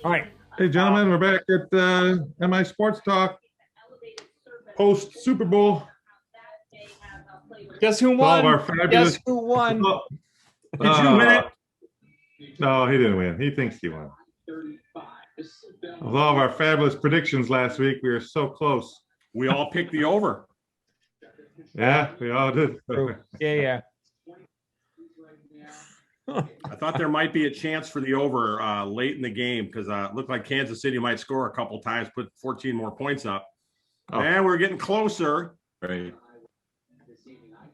All right. Hey, gentlemen, we're back at MI Sports Talk post Super Bowl. Guess who All of won? our fabulous. Guess who won? Did you win it? No, he didn't win. He thinks he won. With all of our fabulous predictions last week, we were so close. We all picked the over. Yeah, we all did. Yeah. I thought there might be a chance for the over late in the game because it looked like Kansas City might score a couple times, put 14 more points up. Oh. And we're getting closer. Right.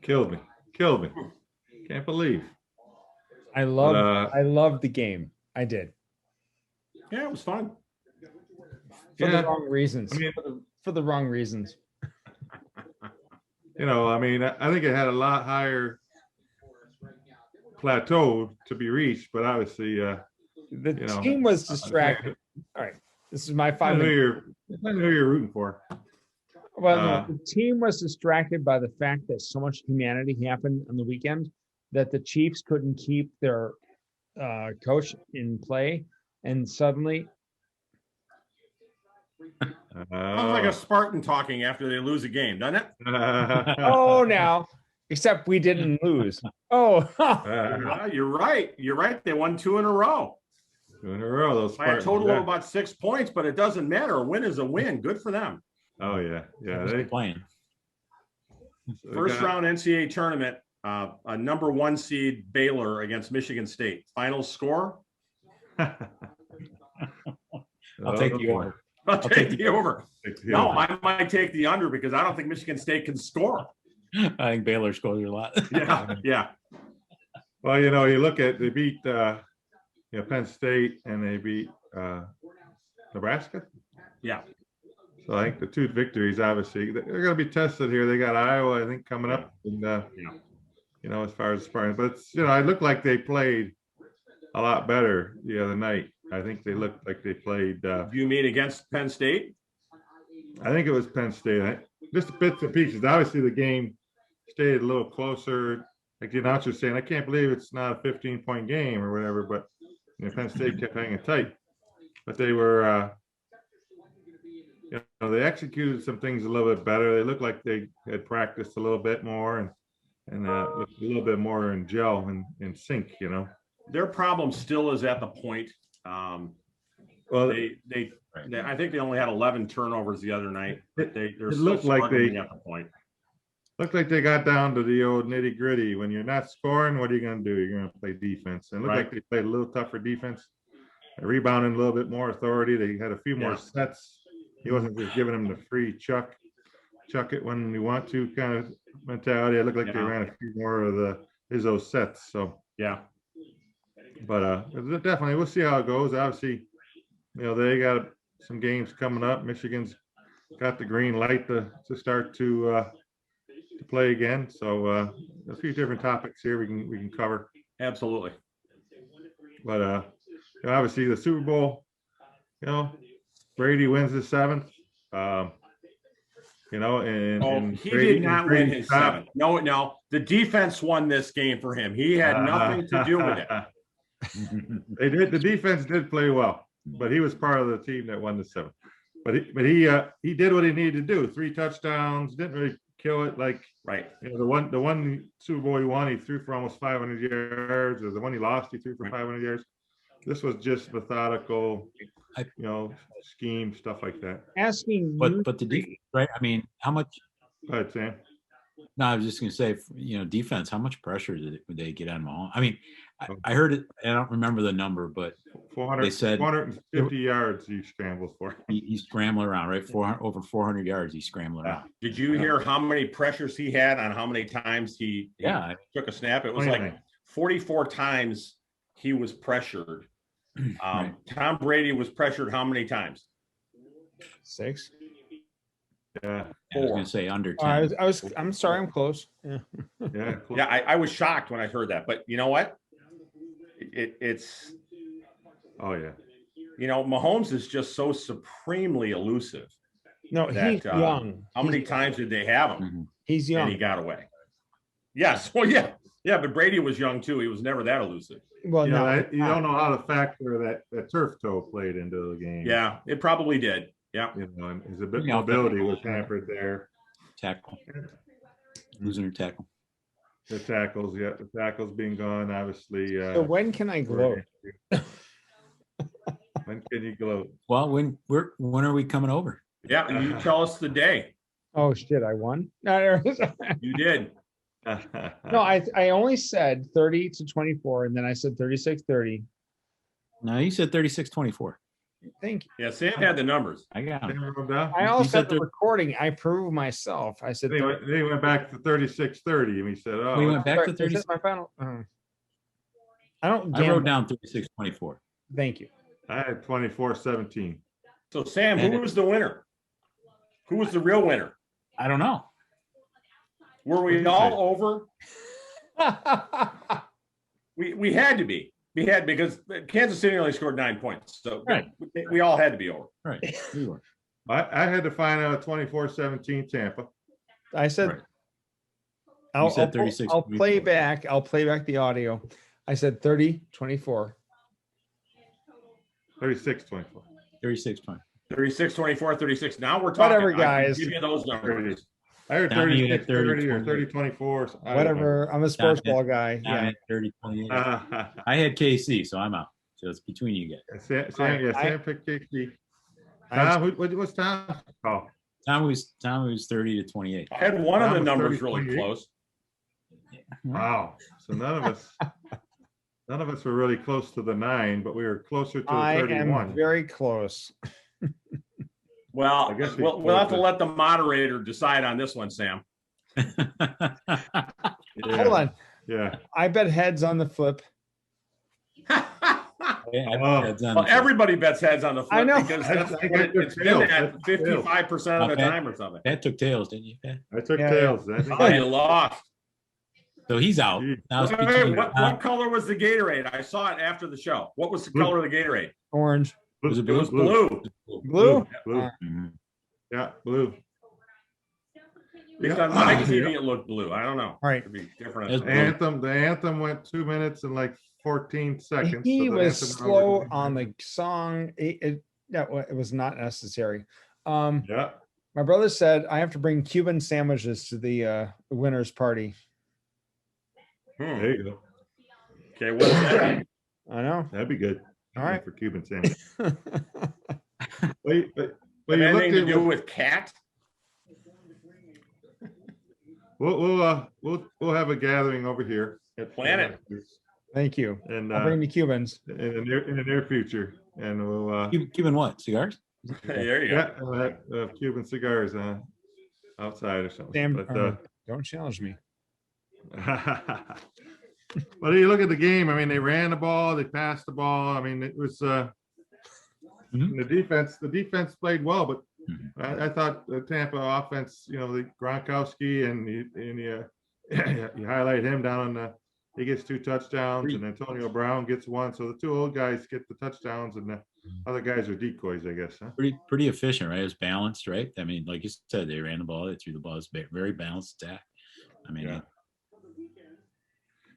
Killed me. Can't believe. I loved the game. I did. Yeah, it was fun. For the wrong reasons. I mean, for the wrong reasons. I think it had a lot higher plateau to be reached, but obviously, the team was distracted. All right, this is my 5 minutes. Depends who you're rooting for. Well, no, the team was distracted by the fact that so much humanity happened on the weekend that the Chiefs couldn't keep their coach in play, and suddenly. Sounds like a Spartan talking after they lose a game, doesn't it? Oh, now, except we didn't lose. Oh, you're right. You're right. They won 2 in a row. 2 in a row. Those by a total of about 6 points, but it doesn't matter. A win is a win. Good for them. Oh yeah, they're playing. First round NCAA tournament, a number 1 seed Baylor against Michigan State. Final score? I'll take the over. I'll take the over. No, I might take the under because I don't think Michigan State can score. I think Baylor scores a lot. Yeah. Well, you look at they beat Penn State and they beat Nebraska. Yeah. So I think the 2 victories, obviously, they're going to be tested here. They got Iowa, I think, coming up, and as far as sparring. But it looked like they played a lot better the other night. I think they looked like they played. You mean against Penn State? I think it was Penn State. Just bits and pieces. Obviously, the game stayed a little closer. Like the announcer saying, I can't believe it's not a 15-point game or whatever. But Penn State kept hanging tight. But they were, they executed some things a little bit better. They looked like they had practiced a little bit more and looked a little bit more in gel and in sync. Their problem still is at the point. I think they only had 11 turnovers the other night. They're looked like they at the point. Looked like they got down to the old nitty gritty. When you're not scoring, what are you going to do? You're going to play defense. And it looked like they played a little tougher defense, rebounding a little bit more authority. They had a few more sets. He wasn't just giving them the free chuck it when you want to kind of mentality. It looked like they ran a few more of the Izzo sets. So but definitely we'll see how it goes. Obviously, they got some games coming up. Michigan's got the green light to start to play again. So a few different topics here we can cover. Absolutely. But obviously the Super Bowl, Brady wins his 7th. And he Brady, did not win his 7th. No, the defense won this game for him. He had nothing to do with it. They did. The defense did play well, but he was part of the team that won the 7th. But he did what he needed to do. 3 touchdowns. Didn't really kill it. The one Super Bowl he won, he threw for almost 500 yards. Or the one he lost, he threw for 500 yards. This was just methodical, scheme, stuff like that. But the defense, right? I mean, how much? Go ahead, Sam. No, I was just going to say, defense. How much pressure did they get on Mahomes? I mean, I heard it. I don't remember the number, but 400, they said 450 yards he scrambled for. He scrambled around, right? Over 400 yards he scrambled around. Did you hear how many pressures he had on how many times he took a snap? It was like 44 times he was pressured. Right. Tom Brady was pressured how many times? 6. Yeah. I was going to say under 10. I'm sorry, I'm close. I was shocked when I heard that, but you know what? It's. Oh yeah. Mahomes is just so supremely elusive. No, he's young. How many times did they have him? He's young. And he got away. Yes. Well, yeah. Yeah, but Brady was young too. He was never that elusive. Well, You, no, know, you don't know how to factor that turf toe played into the game. Yeah, it probably did. Yeah. You know, and his Yeah. mobility was hampered there. Tackle. Losing your tackle. The tackles being gone, obviously. so when can I gloat? When can you gloat? Well, when are we coming over? Yeah, you tell us the day. Oh shit, I won. No, You did. I only said 30 to 24, and then I said 36-30. No, you said 36-24. Thank you. Yeah, Sam had the numbers. I got him. I You also said had the recording. I proved myself. I said They went back to 36-30, and he said, "Oh, We went back to Is 36. this my final? I don't. I wrote gamble. down 36-24. Thank you. I had 24-17." So Sam, who was the winner? Who was the real winner? I don't know. Were we all over? We had to be. We had because Kansas City only scored 9 points, so Right. we all had to be over. Right. We were. I had to find out 24-17 Tampa. I said. Right. I'll, said I'll pull- 36, I'll play 24. back. I'll play back the audio. I said 30-24. 36-24. 36 points. 36, 24, 36. Now we're talking. Whatever, I can guys. give you those numbers. I heard Down you at 36-30 or 30-28. 30-24. I don't know. Whatever. I'm a sports ball guy. I'm Yeah. at 30-28. I had KC, so I'm out. So it's between you guys. Sam picked KC. I- Tom, what's Tom? Oh, Tom was 30-28. I had one of the That was numbers 30, really 28. close. wow. So none of us were really close to the 9, but we were closer to I 31. am very close. Well, I guess we'll have to let the moderator decide on this one, Sam. Yeah, Hold on. Yeah. I bet heads on the flip. Well, everybody bets heads on the flip I know. because that's I what took it's been tails. at I took tails. 55% of the time or something. That took tails, didn't you? Pat? I took Yeah, tails. I think Oh, you lost. So he's out. Gee. Now it's Wait, between what color was the Gatorade? I saw it after the show. What was the Blue. color of the Gatorade? Orange. Was it It blue? was blue. Blue? Blue. Mhm. Yeah, blue. Because Yeah. on my Yeah. TV it looked blue. I don't know. All right. Could be different. It's The anthem went 2 minutes and like 14 seconds. He so the was anthem slow over- on the song. It was not necessary. Yeah. My brother said I have to bring Cuban sandwiches to the winners party. There you go. Okay, what is that? I know. That'd be good. All right. For Cuban sandwich. But you Anything to looked do at, with cat? we'll have a gathering over here at Planet. Thank you. and I'll bring the Cubans. in the near future, and we'll Cuban what? Cigars? There you go. yeah, we'll have Cuban cigars outside or something. Damn, But don't challenge me. but you look at the game. I mean, they ran the ball, they passed the ball. I mean, it was the defense. The defense played well, but I thought the Tampa offense. You know, the Gronkowski and you highlight him down on the. He gets 2 touchdowns, and Antonio Brown gets 1. So the 2 old guys get the touchdowns, and the other guys are decoys, I guess. Huh? Pretty efficient, right? It was balanced, right? I mean, like you said, they ran the ball, they threw the ball. It's very balanced attack. I mean, Yeah.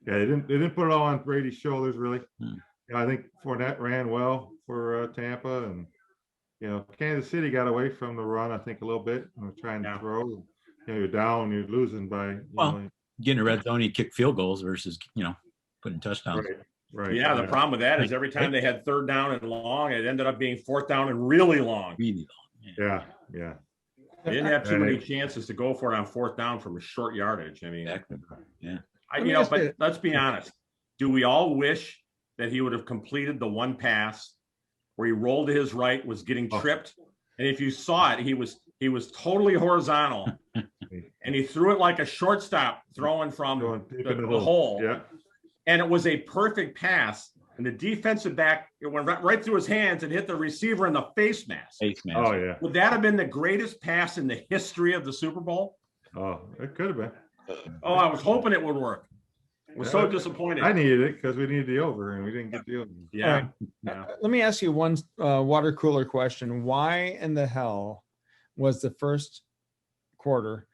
Yeah, they didn't put it all on Brady's shoulders, really. Hmm. You know, I think Fournette ran well for Tampa, and you know, Kansas City got away from the run, I think, a little bit. Trying to Yeah. throw. You know, you're down, you're losing by. You Well, know, getting a red zone, you kick field goals versus, putting touchdowns. right. Yeah, the problem with that is every time they had 3rd down and long, it ended up being 4th down and really long. Really long. Yeah. Yeah. They didn't have too Right. many chances to go for it on 4th down from a short yardage. I mean, Exactly. Yeah. Let me ask but you- let's be honest. Do we all wish that he would have completed the one pass where he rolled to his right, was getting Oh. tripped, and if you saw it, he was totally horizontal, and he threw it like a shortstop throwing from Going deep the in the hole, Yeah. and it was a perfect pass. And the defensive back, it went right through his hands and hit the receiver in the face mask. Face mask. Oh yeah. Would that have been the greatest pass in the history of the Super Bowl? Oh, it could have been. Oh, I was hoping it would work. I was so Yeah. disappointed. I needed it because we needed the over, and we didn't get the over. Yeah. All Yeah. Let me ask you one water cooler question. Why in the hell was the first quarter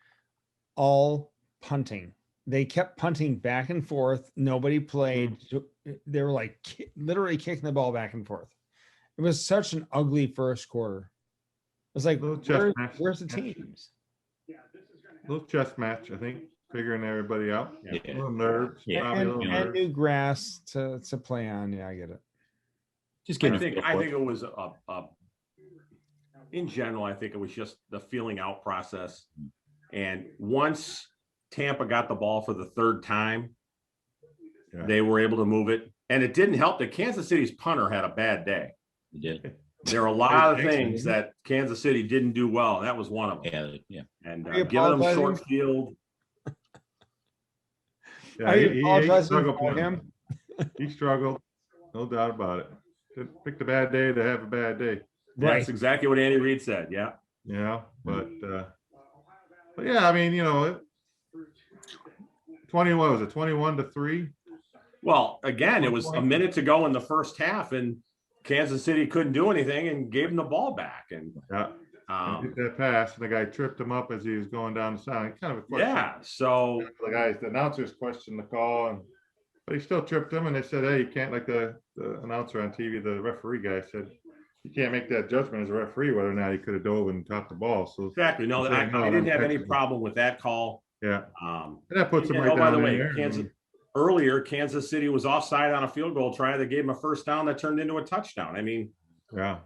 all punting? they kept punting back and forth. Nobody played. They were like literally kicking the ball back and forth. It was such an ugly first quarter. It was like, where's the teams? Little chess match, I think, figuring everybody out. Yeah. A little nerves. Yeah. And new grass to play on. Yeah, I get it. Just I getting. think it was in general, I think it was just the feeling out process. And once Tampa got the ball for the third time, they were able to move it. And it didn't help that Kansas City's punter had a bad day. He did. There are a lot of things that Kansas City didn't do well. That was one of them. Yeah. And giving them short field. Yeah, he struggled. Him. He struggled, no doubt about it. Picked a bad day to have a bad day. Right. That's exactly what Andy Reid said. Yeah. Yeah, but yeah, I mean, 21-3. Well, again, it was a minute to go in the first half, and Kansas City couldn't do anything and gave him the ball back. And hit that pass, and the guy tripped him up as he was going down the side. Kind of a question. Yeah. So the announcers questioned the call, but he still tripped him, and they said, "Hey, you can't," like the announcer on TV, the referee guy said, "You can't make that judgment as a referee whether or not he could have dove and caught the ball." So exactly, no, I didn't have any problem with that call. Yeah, and that puts him right down. By the way, Kansas City was offside on a field goal try that gave him a first down that turned into a touchdown. I mean, yeah.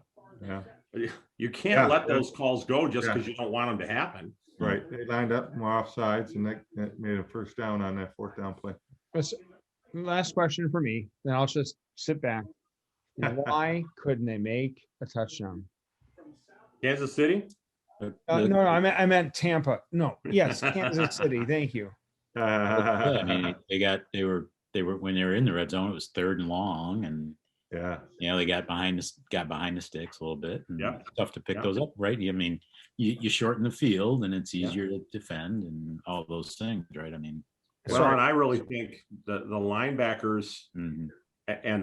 You can't let those calls go just because you don't want them to happen. Right. They lined up more offsides, and that made a first down on that fourth down play. Last question for me, then I'll just sit back. Why couldn't they make a touchdown? Kansas City? No, I meant Tampa. No, yes, Kansas City. Thank you. I mean, they were when they were in the red zone, it was 3rd and long, and they got behind the sticks a little bit. And tough to pick those up, right? I mean, you shorten the field, and it's easier to defend, and all those things, right? I mean, well, and I really think the linebackers and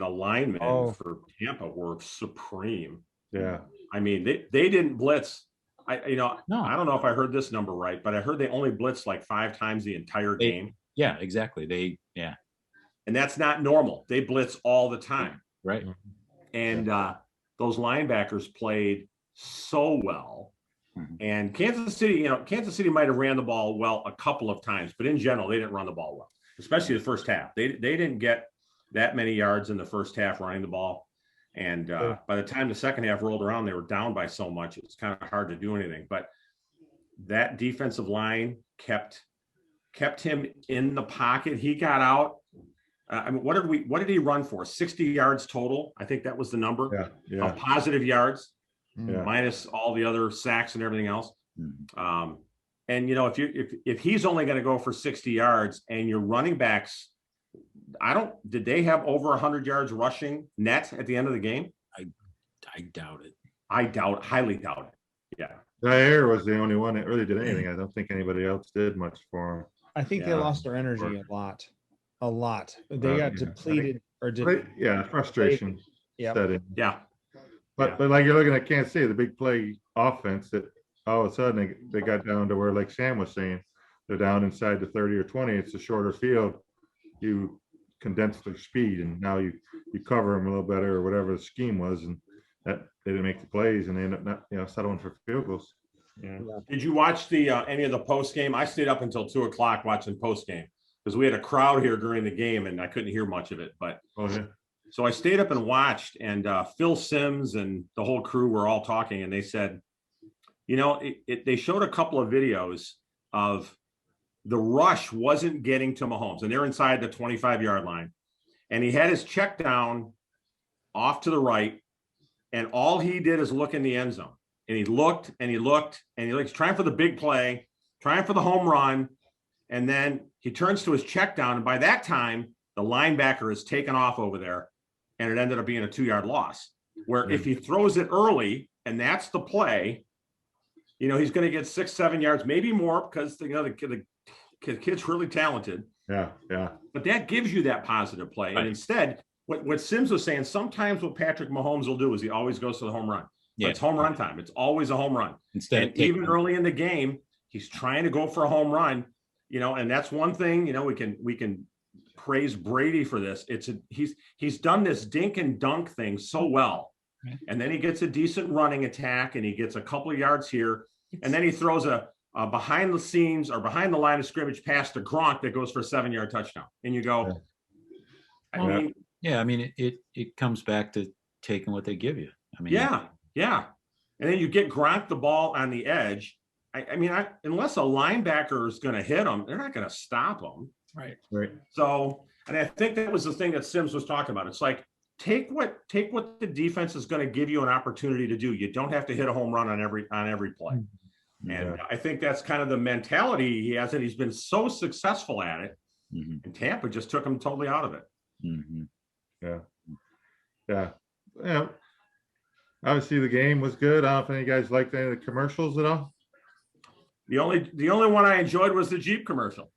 the linemen for Tampa were supreme. Yeah, I mean, they didn't blitz. I don't know if I heard this number right, but I heard they only blitzed like 5 times the entire game. Yeah, exactly. And that's not normal. They blitz all the time. Right. And those linebackers played so well. And Kansas City might have ran the ball well a couple of times, but in general, they didn't run the ball well, especially the first half. They didn't get that many yards in the first half running the ball. And by the time the second half rolled around, they were down by so much, it's kind of hard to do anything. But that defensive line kept him in the pocket. He got out. I mean, what did he run for? 60 yards total. I think that was the number of positive yards, minus all the other sacks and everything else. And if he's only going to go for 60 yards and your running backs, did they have over 100 yards rushing net at the end of the game? I doubt it. Highly doubt it. Yeah. Zaire was the only one that really did anything. I don't think anybody else did much for him. I think they lost their energy a lot. They got depleted frustration set in. Yeah. But like you're looking at Kansas City, the big play offense that all of a sudden they got down to where, like Sam was saying, they're down inside the 30 or 20. It's a shorter field. You condense their speed, and now you cover them a little better or whatever the scheme was, and that they didn't make the plays, and they ended up not settling for field goals. Yeah. Did you watch the any of the post game? I stayed up until 2:00 watching post game because we had a crowd here during the game, and I couldn't hear much of it. But so I stayed up and watched, and Phil Simms and the whole crew were all talking, and they said, they showed a couple of videos of the rush wasn't getting to Mahomes, and they're inside the 25-yard line, and he had his check down off to the right, and all he did is look in the end zone, and he looked and he looked and he looked, trying for the big play, trying for the home run, and then he turns to his check down, and by that time the linebacker is taken off over there, and it ended up being a 2-yard loss. Where if he throws it early and that's the play, he's going to get 6-7 yards, maybe more, because the kid's really talented. Yeah. But that gives you that positive play. Right. And instead, what Simms was saying, sometimes what Patrick Mahomes will do is he always goes to the home run. It's home run time. It's always a home run. Instead, even early in the game, he's trying to go for a home run. and that's one thing, we can praise Brady for this. He's done this dink and dunk thing so well. And then he gets a decent running attack and he gets a couple of yards here. And then he throws a behind the scenes or behind the line of scrimmage pass to Gronk that goes for a 7-yard touchdown. And you go, it comes back to taking what they give you. I mean, yeah. And then you get Gronk the ball on the edge. Unless a linebacker is going to hit him, they're not going to stop him. Right. So, and I think that was the thing that Sims was talking about. It's like, take what the defense is going to give you an opportunity to do. You don't have to hit a home run on every play. And I think that's kind of the mentality he has, and he's been so successful at it. And Tampa just took him totally out of it. Yeah. Obviously the game was good. I don't know if any guys liked any of the commercials at all. The only one I enjoyed was the Jeep commercial.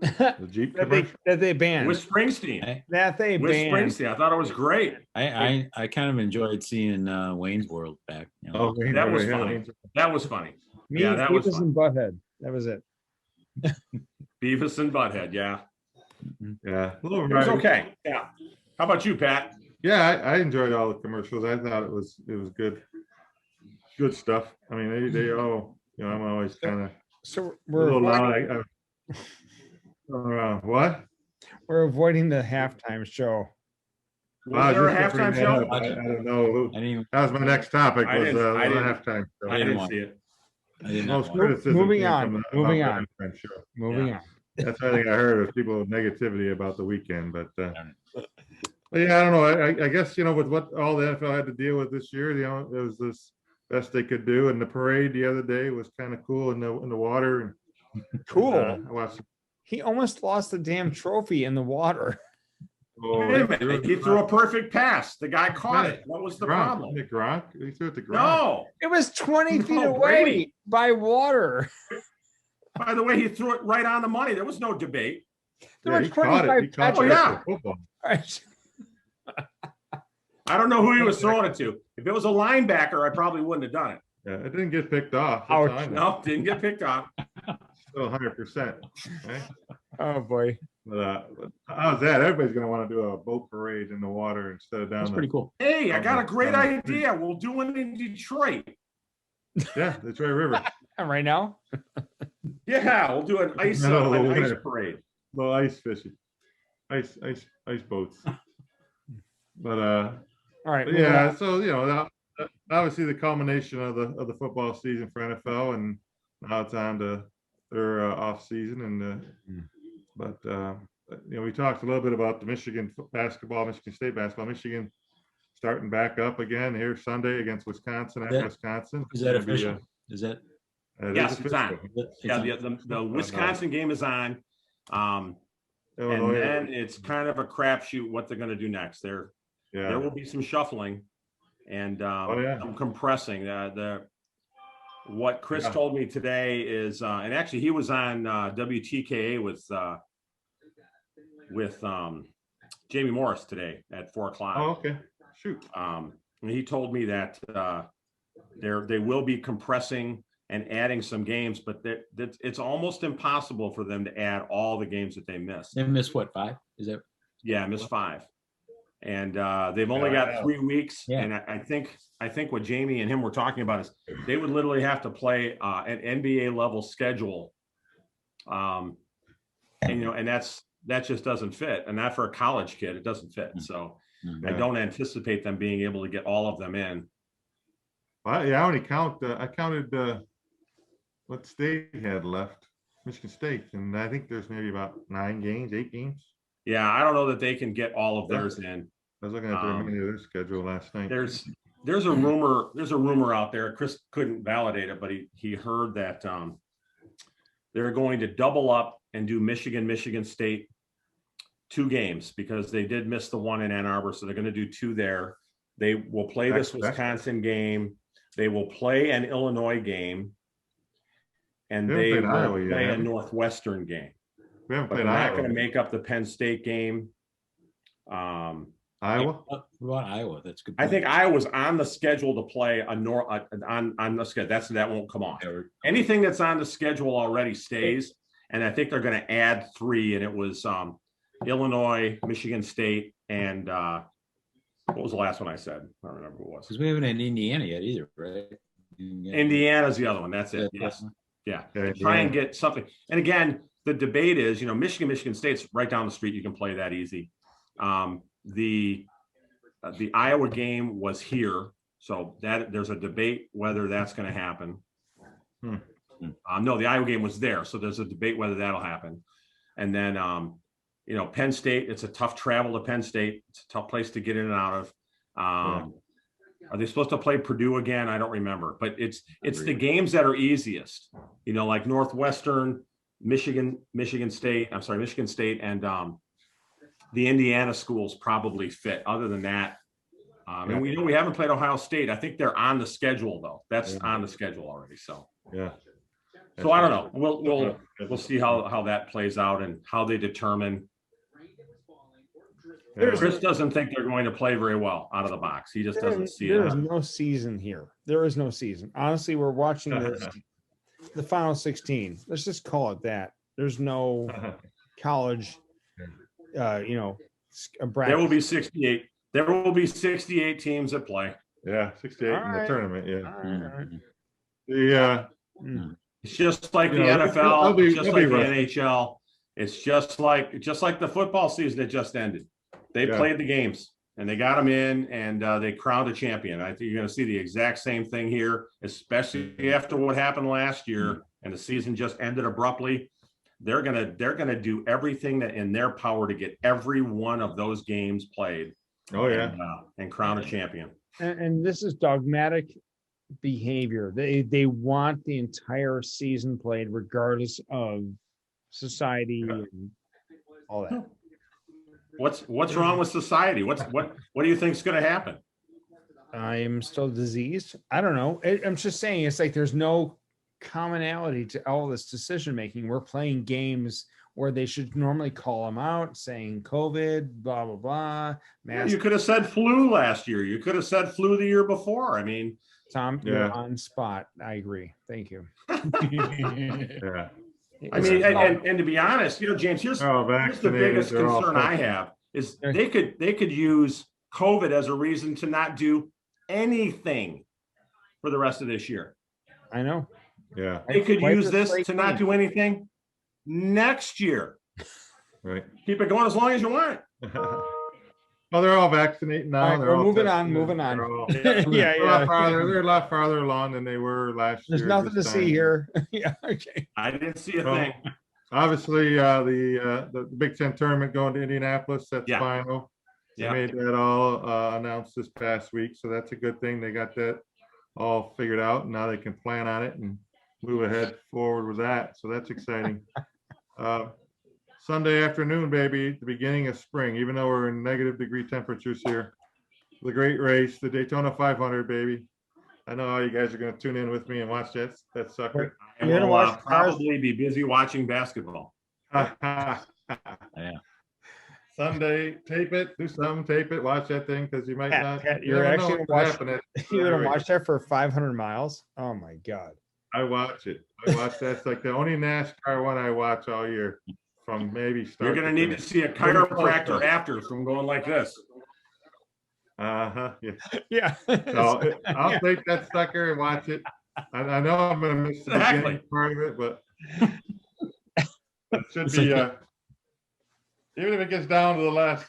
The Jeep that they banned with Springsteen. That they banned. Springsteen. I thought it was great. I kind of enjoyed seeing Wayne's World back. That was funny. That was funny. That was Beavis and Butthead. That was it. Beavis and Butthead. Yeah. It was okay. Yeah. How about you, Pat? Yeah, I enjoyed all the commercials. I thought it was good stuff. I mean, they all, I'm always kind of we're a little loud. What? We're avoiding the halftime show. Was there a halftime show? I don't know. That was my next topic. Was the halftime show. I didn't see it. Moving on. That's I think I heard of people with negativity about the weekend, but yeah, I don't know. I guess with what all the NFL had to deal with this year, it was this best they could do. And the parade the other day was kind of cool in the water. Cool. I watched. He almost lost the damn trophy in the water. Wait a minute. He threw a perfect pass. The guy caught it. What was the problem? Gronk? He threw it to Gronk. No. It was 20 feet away Brady. by water. By the way, he threw it right on the money. There was no debate. There were 25 touches. I don't know who he was throwing it to. If it was a linebacker, I probably wouldn't have done it. Yeah, it didn't get picked off. No, didn't get picked off. Still 100%. Right? Oh boy! But how's that? Everybody's going to want to do a boat parade in the water instead of down. That's pretty cool. Hey, I got a great idea. We'll do one in Detroit. Yeah, Detroit River. Right now? Yeah, we'll do an ice parade. Well, ice fishing, ice boats. But all right. But yeah, so obviously the culmination of the football season for NFL, and now it's on to their off season, and but we talked a little bit about the Michigan State basketball. Michigan starting back up again here Sunday against Wisconsin at Wisconsin. Is that official? Is that? Yes, it's on. Yeah, the Wisconsin game is on. And then it's kind of a crapshoot what they're going to do next. There will be some shuffling and some compressing. What Chris told me today is, and actually he was on WTKA with Jamie Morris today at 4:00. Oh, okay. Shoot. And he told me that they will be compressing and adding some games, but it's almost impossible for them to add all the games that they missed. They missed what, 5? Is that? Yeah, missed 5. And they've only got 3 weeks. Yeah. And I think what Jamie and him were talking about is they would literally have to play an NBA level schedule. And that just doesn't fit. And not for a college kid, it doesn't fit. So I don't anticipate them being able to get all of them in. Well, yeah, I counted what state had left, Michigan State, and I think there's maybe about 8 games. Yeah, I don't know that they can get all of theirs in. I was looking at the remainder of their schedule last night. There's a rumor out there. Chris couldn't validate it, but he heard that they're going to double up and do Michigan State 2 games because they did miss the one in Ann Arbor, so they're going to do 2 there. They will play this Wisconsin game. They will play an Illinois game, and they will play a Northwestern game. But they're not going to make up the Penn State game. Iowa? What about Iowa? That's good. I think Iowa's on the schedule to play on the schedule. That won't come off. Anything that's on the schedule already stays. and I think they're going to add 3, and it was Illinois, Michigan State, and what was the last one I said? I don't remember what it was. Because we haven't had Indiana yet either, right? Indiana's the other one. That's it. Yes. Yeah. Try and get something. And again, the debate is, Michigan State's right down the street. You can play that easy. The Iowa game was here, so that there's a debate whether that's going to happen. No, the Iowa game was there, so there's a debate whether that'll happen. And then, Penn State, it's a tough travel to Penn State. It's a tough place to get in and out of. Are they supposed to play Purdue again? I don't remember, but it's the games that are easiest, like Northwestern, Michigan State, and the Indiana schools probably fit. Other than that, and we haven't played Ohio State. I think they're on the schedule though. That's on the schedule already. So yeah. So I don't know. We'll see how that plays out and how they determine. Chris doesn't think they're going to play very well out of the box. He just doesn't see it. There is no season here. There is no season. Honestly, we're watching the final 16. Let's just call it that. There's no college, bracket. There will be 68. There will be 68 teams that play. Yeah, 68 in the tournament. Yeah. It's just like the NFL. It's just like the NHL. It's just like the football season that just ended. They played the games and they got them in, and they crowned a champion. I think you're going to see the exact same thing here, especially after what happened last year and the season just ended abruptly. They're gonna do everything that in their power to get every one of those games played. And crown a champion. And this is dogmatic behavior. They want the entire season played, regardless of society and all that. What's wrong with society? What do you think is going to happen? I'm still diseased. I don't know. I'm just saying, it's like there's no commonality to all this decision making. We're playing games where they should normally call them out, saying COVID, blah blah blah. You could have said flu last year. You could have said flu the year before. I mean, Tom, you're on spot. I agree. Thank you. I mean, and to be honest, James, here's the biggest concern I have is they could use COVID as a reason to not do anything for the rest of this year. I know. Yeah. They could use this to not do anything next year. Right. Keep it going as long as you want. Well, they're all vaccinated now. Right, we're moving on. They're a lot farther along than they were last year. There's nothing to see here. Yeah, okay. I didn't see a thing. Obviously, the Big Ten tournament going to Indianapolis, that's final. They made that all announced this past week, so that's a good thing. They got that all figured out, and now they can plan on it and move ahead forward with that. So that's exciting. Sunday afternoon, baby, the beginning of spring, even though we're in negative degree temperatures here. The great race, the Daytona 500, baby. I know how you guys are going to tune in with me and watch that sucker. And we'll probably be busy watching basketball. Sunday, tape it, do something, tape it, watch that thing, because you might not. You're actually going to watch that for 500 miles? Oh, my God. I watch it. That's like the only NASCAR one I watch all year. From maybe you're going to need to see a chiropractor after from going like this. Yeah. So I'll take that sucker and watch it. I know I'm going to miss the beginning part of it, but it should be. Even if it gets down to the last,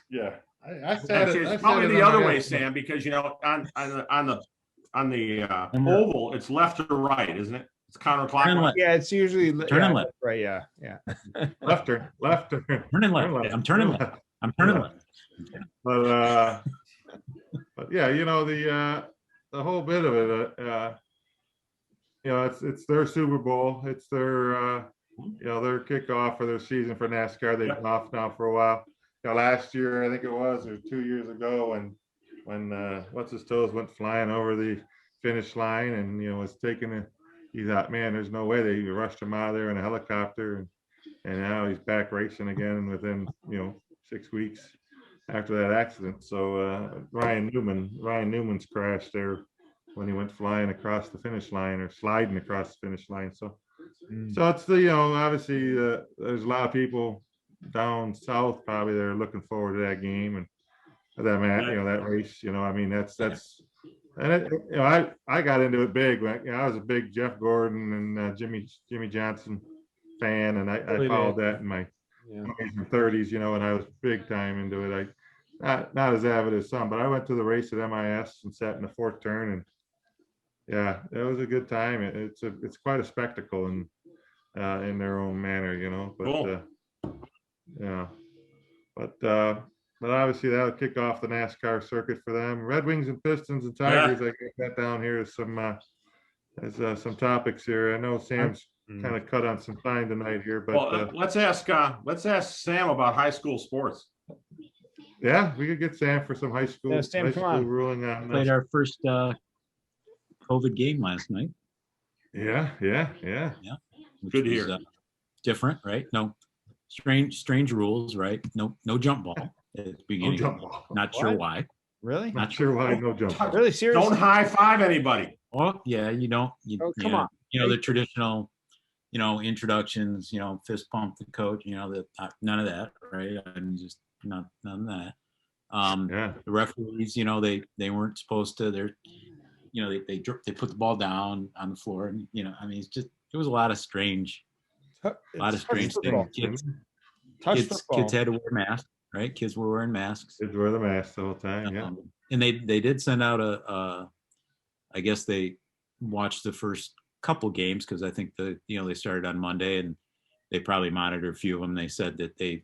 I said it's probably the other way, Sam, because on the oval, it's left or right, isn't it? It's counterclockwise. Yeah, it's usually turn left. Right, yeah. Left turn. Turning left. I'm turning left. But yeah, the whole bit of it, it's their Super Bowl. It's their their kickoff for their season for NASCAR. They've been off now for a while. Last year, I think it was, or 2 years ago, when what's his toes went flying over the finish line and was taking he thought, man, there's no way they rushed him out of there in a helicopter, and now he's back racing again within 6 weeks after that accident. So Ryan Newman's crashed there when he went flying across the finish line, or sliding across the finish line. So So it's obviously there's a lot of people down south probably that are looking forward to that game and that race. I mean that's and I got into it big. I was a big Jeff Gordon and Jimmy Johnson fan, and I followed that in my 20s and 30s. And I was big time into it. Not as avid as some, but I went to the race at MIS and sat in the fourth turn, and yeah, it was a good time. It's quite a spectacle in their own manner, but Cool. yeah, but obviously that'll kick off the NASCAR circuit for them. Red Wings and Pistons and Tigers. I got that down here as some topics here. I know Sam's kind of cut on some time tonight here, but let's ask Sam about high school sports. Yeah, we could get Sam for some high school, Sam, high school ruling on Played our first COVID game last night. Yeah. Which Good to was, hear. Different, right? No, strange rules, right? No jump ball at the beginning. No jump ball. Not sure why. Really? Not sure why no jump ball. Really? Seriously? Don't high five anybody. Oh yeah, you don't. Come on. The traditional, introductions. Fist pump the coach. None of that, right? I'm just none of that. The referees, they weren't supposed to. They put the ball down on the floor, and it was a lot of strange things. Kids had to wear masks, right? Kids were wearing masks. Kids wear the mask the whole time, yeah. And they did send out I guess they watched the first couple games because I think they started on Monday and they probably monitored a few of them. They said that they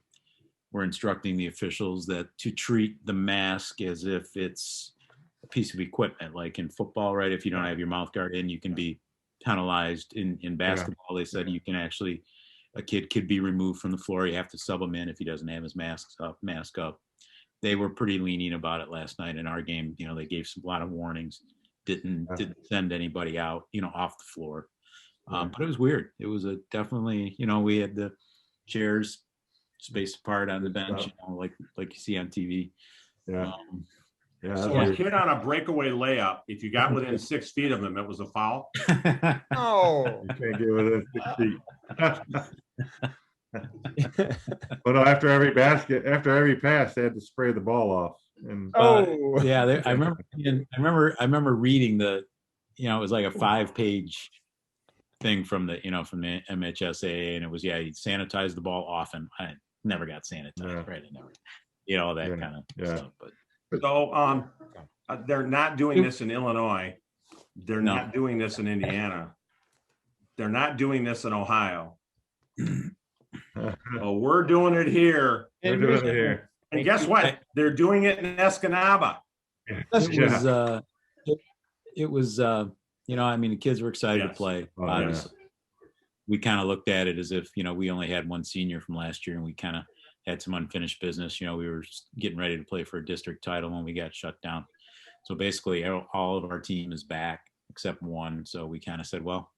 were instructing the officials that to treat the mask as if it's a piece of equipment, like in football, right? If you don't have your mouth guard in, you can be penalized. In basketball, they said you can actually, a kid could be removed from the floor. You have to sub him in if he doesn't have his mask up. They were pretty lenient about it last night in our game. They gave a lot of warnings, didn't send anybody out, off the floor. But it was weird. It was definitely, we had the chairs spaced apart on the bench, like you see on TV. Yeah. So a kid on a breakaway layup, if you got within 6 feet of him, it was a foul. Oh, you can't get within 6 feet. But after every pass, they had to spray the ball off. And yeah, I remember reading it was like a 5-page thing from the MHSAA, and it was you sanitize the ball often. I never got sanitized, right? I never, all that kind of stuff. But so they're not doing this in Illinois. They're not doing this in Indiana. They're not doing this in Ohio. We're doing it here. We're doing it here. And guess what? They're doing it in Escanaba. It was the kids were excited to play. Obviously. We kind of looked at it as if, we only had one senior from last year and we kind of had some unfinished business. We were getting ready to play for a district title when we got shut down. So basically all of our team is back except one. So we kind of said, well,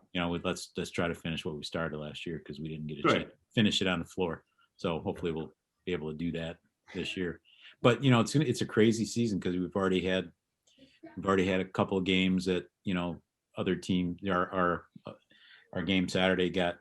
let's try to finish what we started last year because we didn't get a chance to finish it on the floor. So hopefully we'll be able to do that this year. But it's a crazy season because we've already had a couple of games that other team. Our game Saturday got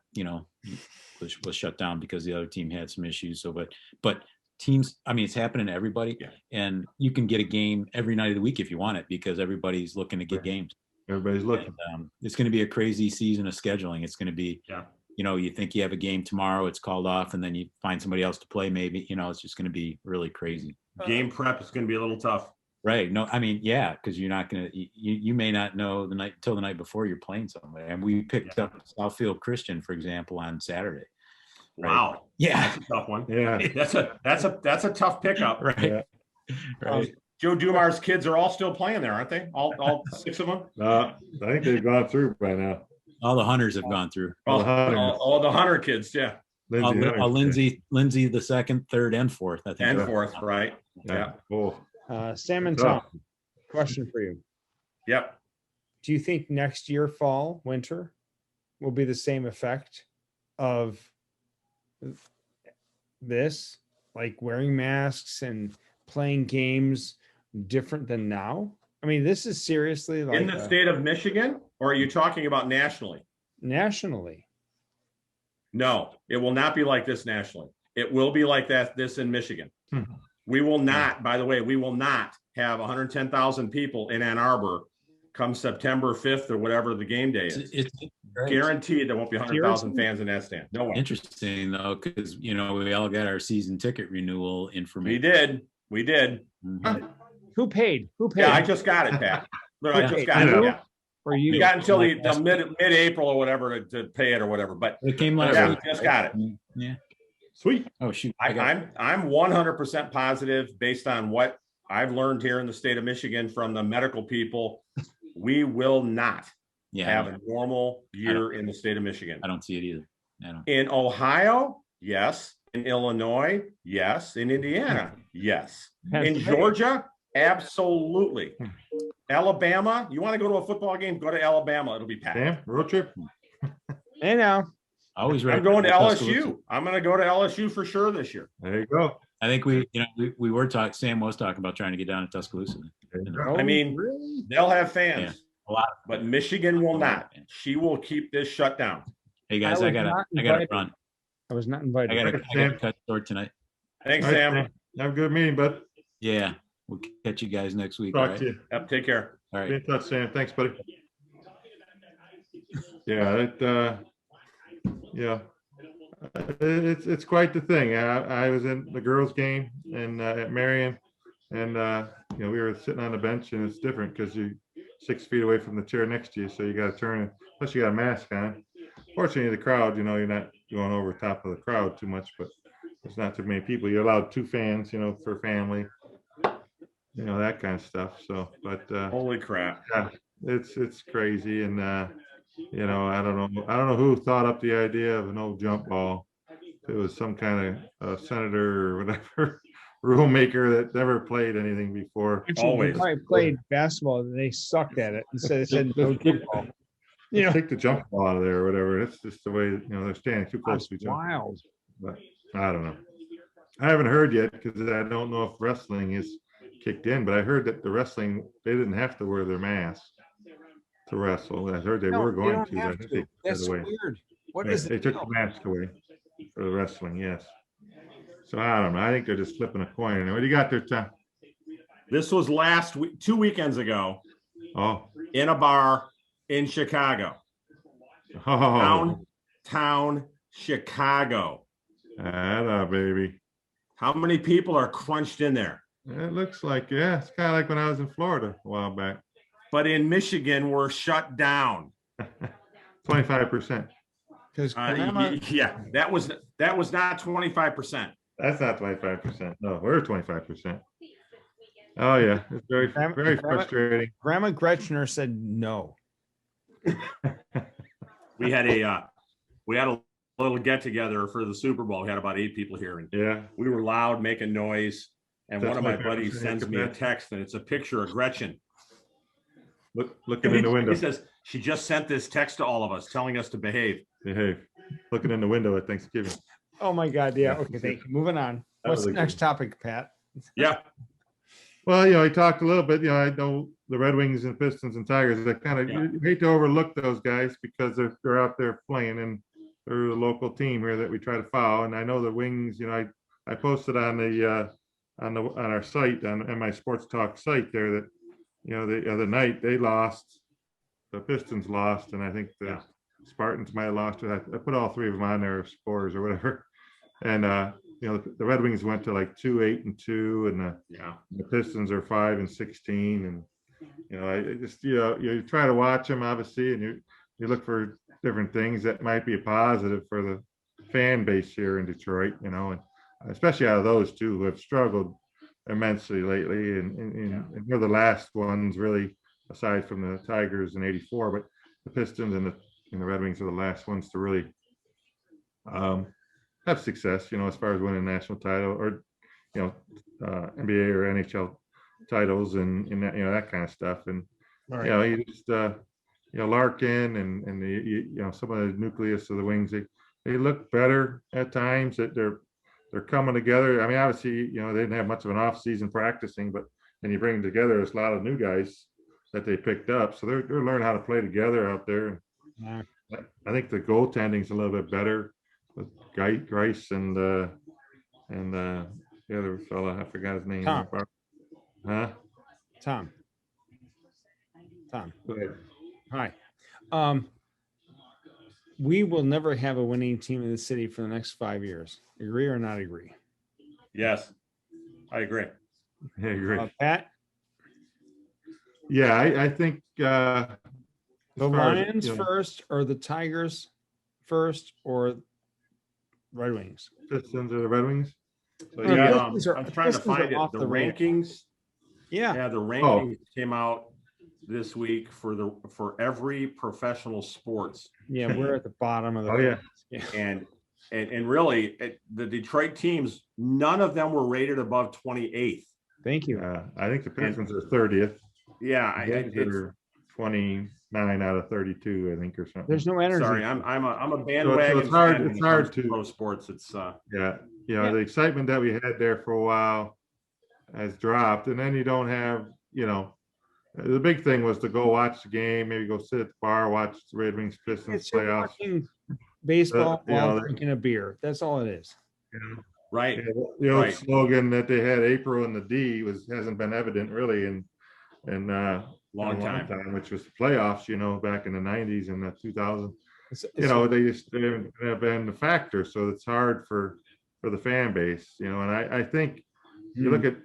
was shut down because the other team had some issues. So but teams, it's happening to everybody, and you can get a game every night of the week if you want it because everybody's looking to get games. Everybody's looking. And, it's going to be a crazy season of scheduling. It's going to be, you think you have a game tomorrow, it's called off, and then you find somebody else to play. Maybe, it's just going to be really crazy. Game prep is going to be a little tough. Right. No, because you're not going to, you may not know till the night before you're playing somebody. And we picked up Southfield Christian, for example, on Saturday. Wow. Right? Yeah. That's a tough one. Yeah. That's a tough pickup. Right. Yeah. Right. Joe Dumar's kids are all still playing there, aren't they? All 6 of them? I think they've gone through by now. All the Hunters have gone through. All the Hunter kids, yeah. Lindsay the second, third, and fourth, I think. And fourth, right. Yeah. Cool. Sam and Tom, question for you. Yep. Do you think next year, fall, winter, will be the same effect of this, like wearing masks and playing games different than now? This is seriously like in the state of Michigan, or are you talking about nationally? Nationally. No, it will not be like this nationally. It will be like this in Michigan. We will not, by the way, we will not have 110,000 people in Ann Arbor come September 5th or whatever the game day is. It's guaranteed there won't be 100,000 fans in that stand. No way. Interesting though, because we all got our season ticket renewal information. We did. Mhm. Who paid? Yeah, I just got it, Pat. Look, I just got it. Yeah. Or you? We got until the mid-April or whatever to pay it or whatever. But it came last yeah, week. Just got it. Yeah. Sweet. Oh shoot. I'm 100% positive based on what I've learned here in the state of Michigan from the medical people. We will not have a normal year in the state of Michigan. I don't see it either. In Ohio, yes. In Illinois, yes. In Indiana, yes. In Georgia, absolutely. Alabama, you want to go to a football game? Go to Alabama. It'll be packed. Damn, road trip. Hey now. Always ready. I'm going to LSU. I'm going to go to LSU for sure this year. There you go. I think we were talking. Sam was talking about trying to get down to Tuscaloosa. I mean, they'll have fans, a lot, but Michigan will not. She will keep this shut down. Hey guys, I gotta run. I was not invited. I gotta cut short tonight. Thanks, Sam. Have a good meeting, bud. Yeah, we'll catch you guys next week. Talk to you. Yep, take care. All right. Be in touch, Sam. Thanks, buddy. Yeah, it's quite the thing. I was in the girls' game and at Marion, and we were sitting on the bench, and it's different because you're 6 feet away from the chair next to you, so you got to turn. Plus, you got a mask on. Fortunately, the crowd, you're not going over top of the crowd too much, but there's not too many people. You're allowed 2 fans, for family, that kind of stuff. So, but holy crap, yeah, it's crazy, and I don't know who thought up the idea of an old jump ball. It was some kind of senator or whatever rule maker that never played anything before. Always played basketball, and they sucked at it. Instead, said no jump ball. Take the jump ball out of there or whatever. It's just the way they're standing too close to each other. Wild. But I don't know. I haven't heard yet because I don't know if wrestling is kicked in. But I heard that the wrestling they didn't have to wear their masks to wrestle. I heard they were going to. I think they That's away. weird. What they, is they took the mask away for the wrestling. Yes. So I don't know. I think they're just flipping a coin. What do you got there, Tom? This was last week, 2 weekends ago. Oh. In a bar in Chicago. Downtown Chicago. Baby. How many people are crunched in there? It looks like, it's kind of like when I was in Florida a while back. But in Michigan, we're shut down. 25%. Because that was not 25%. That's not 25%. No, we're 25%. Oh yeah, it's very frustrating. Grandma Gretchner said no. We had a little get together for the Super Bowl. We had about 8 people here, and we were loud, making noise. And one of my buddies sends me a text, and it's a picture of Gretchen. Looking in the window. He says she just sent this text to all of us, telling us to behave. Looking in the window at Thanksgiving. Oh my God! Yeah. Okay. Thank you. Moving on. What's the next topic, Pat? Yeah. Well, he talked a little bit. I know the Red Wings and Pistons and Tigers. I kind of you hate to overlook those guys because they're out there playing, and they're the local team here that we try to follow. And I know the Wings. I posted on our site on my Sports Talk site there that the other night they lost, the Pistons lost, and I think the Spartans might have lost. I put all 3 of them on their scores or whatever, and the Red Wings went to like 2-8-2, and the Pistons are 5-16, and I just you try to watch them obviously, and you look for different things that might be a positive for the fan base here in Detroit, and especially out of those 2 who have struggled immensely lately, and they're the last ones really, aside from the Tigers in '84, but the Pistons and the Red Wings are the last ones to really have success, as far as winning a national title or NBA or NHL titles and that kind of stuff. And you just Larkin and the some of the nucleus of the Wings, they look better at times. That they're coming together. I mean, obviously, they didn't have much of an off season practicing, but then you bring together a lot of new guys that they picked up, so they're learning how to play together out there. I think the goaltending's a little bit better. with Grice and the other fella, I forgot his name. Tom. Huh? Tom. Go ahead. Hi. We will never have a winning team in the city for the next 5 years. Agree or not agree? Yes, I agree. I agree. Pat? Yeah, I think the Lions first, or the Tigers first, or Red Wings? Pistons or the Red Wings? So yeah, I'm trying to find it. The rankings. Yeah, the rankings came out this week for every professional sports. Yeah, we're at the bottom of the. And really, the Detroit teams, none of them were rated above 28th. Thank you. I think the Pistons are 30th. Yeah, they're 29 out of 32, I think, or something. There's no energy. Sorry, I'm a bandwagon. So it's hard. It's hard to pro sports. It's the excitement that we had there for a while has dropped, and then you don't have, the big thing was to go watch the game, maybe go sit at the bar, watch the Red Wings Pistons playoffs. Baseball while drinking a beer. That's all it is. Right. The old slogan that they had, April and the D, hasn't been evident really in long time, which was the playoffs, back in the 90s and the 2000s. They have been the factor, so it's hard for the fan base, and I think you look at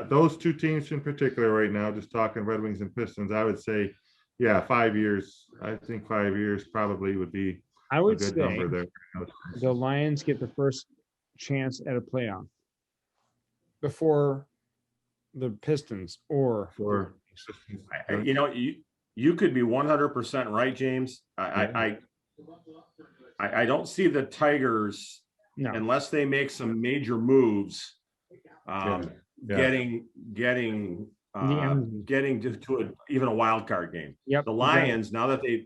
those two teams in particular right now, just talking Red Wings and Pistons, I would say, 5 years. I think 5 years probably would be a good say number there. The Lions get the first chance at a playoff before the Pistons or you could be 100% right, James. I don't see the Tigers unless they make some major moves. Getting to even a wild card game. Yep. The Lions, now that the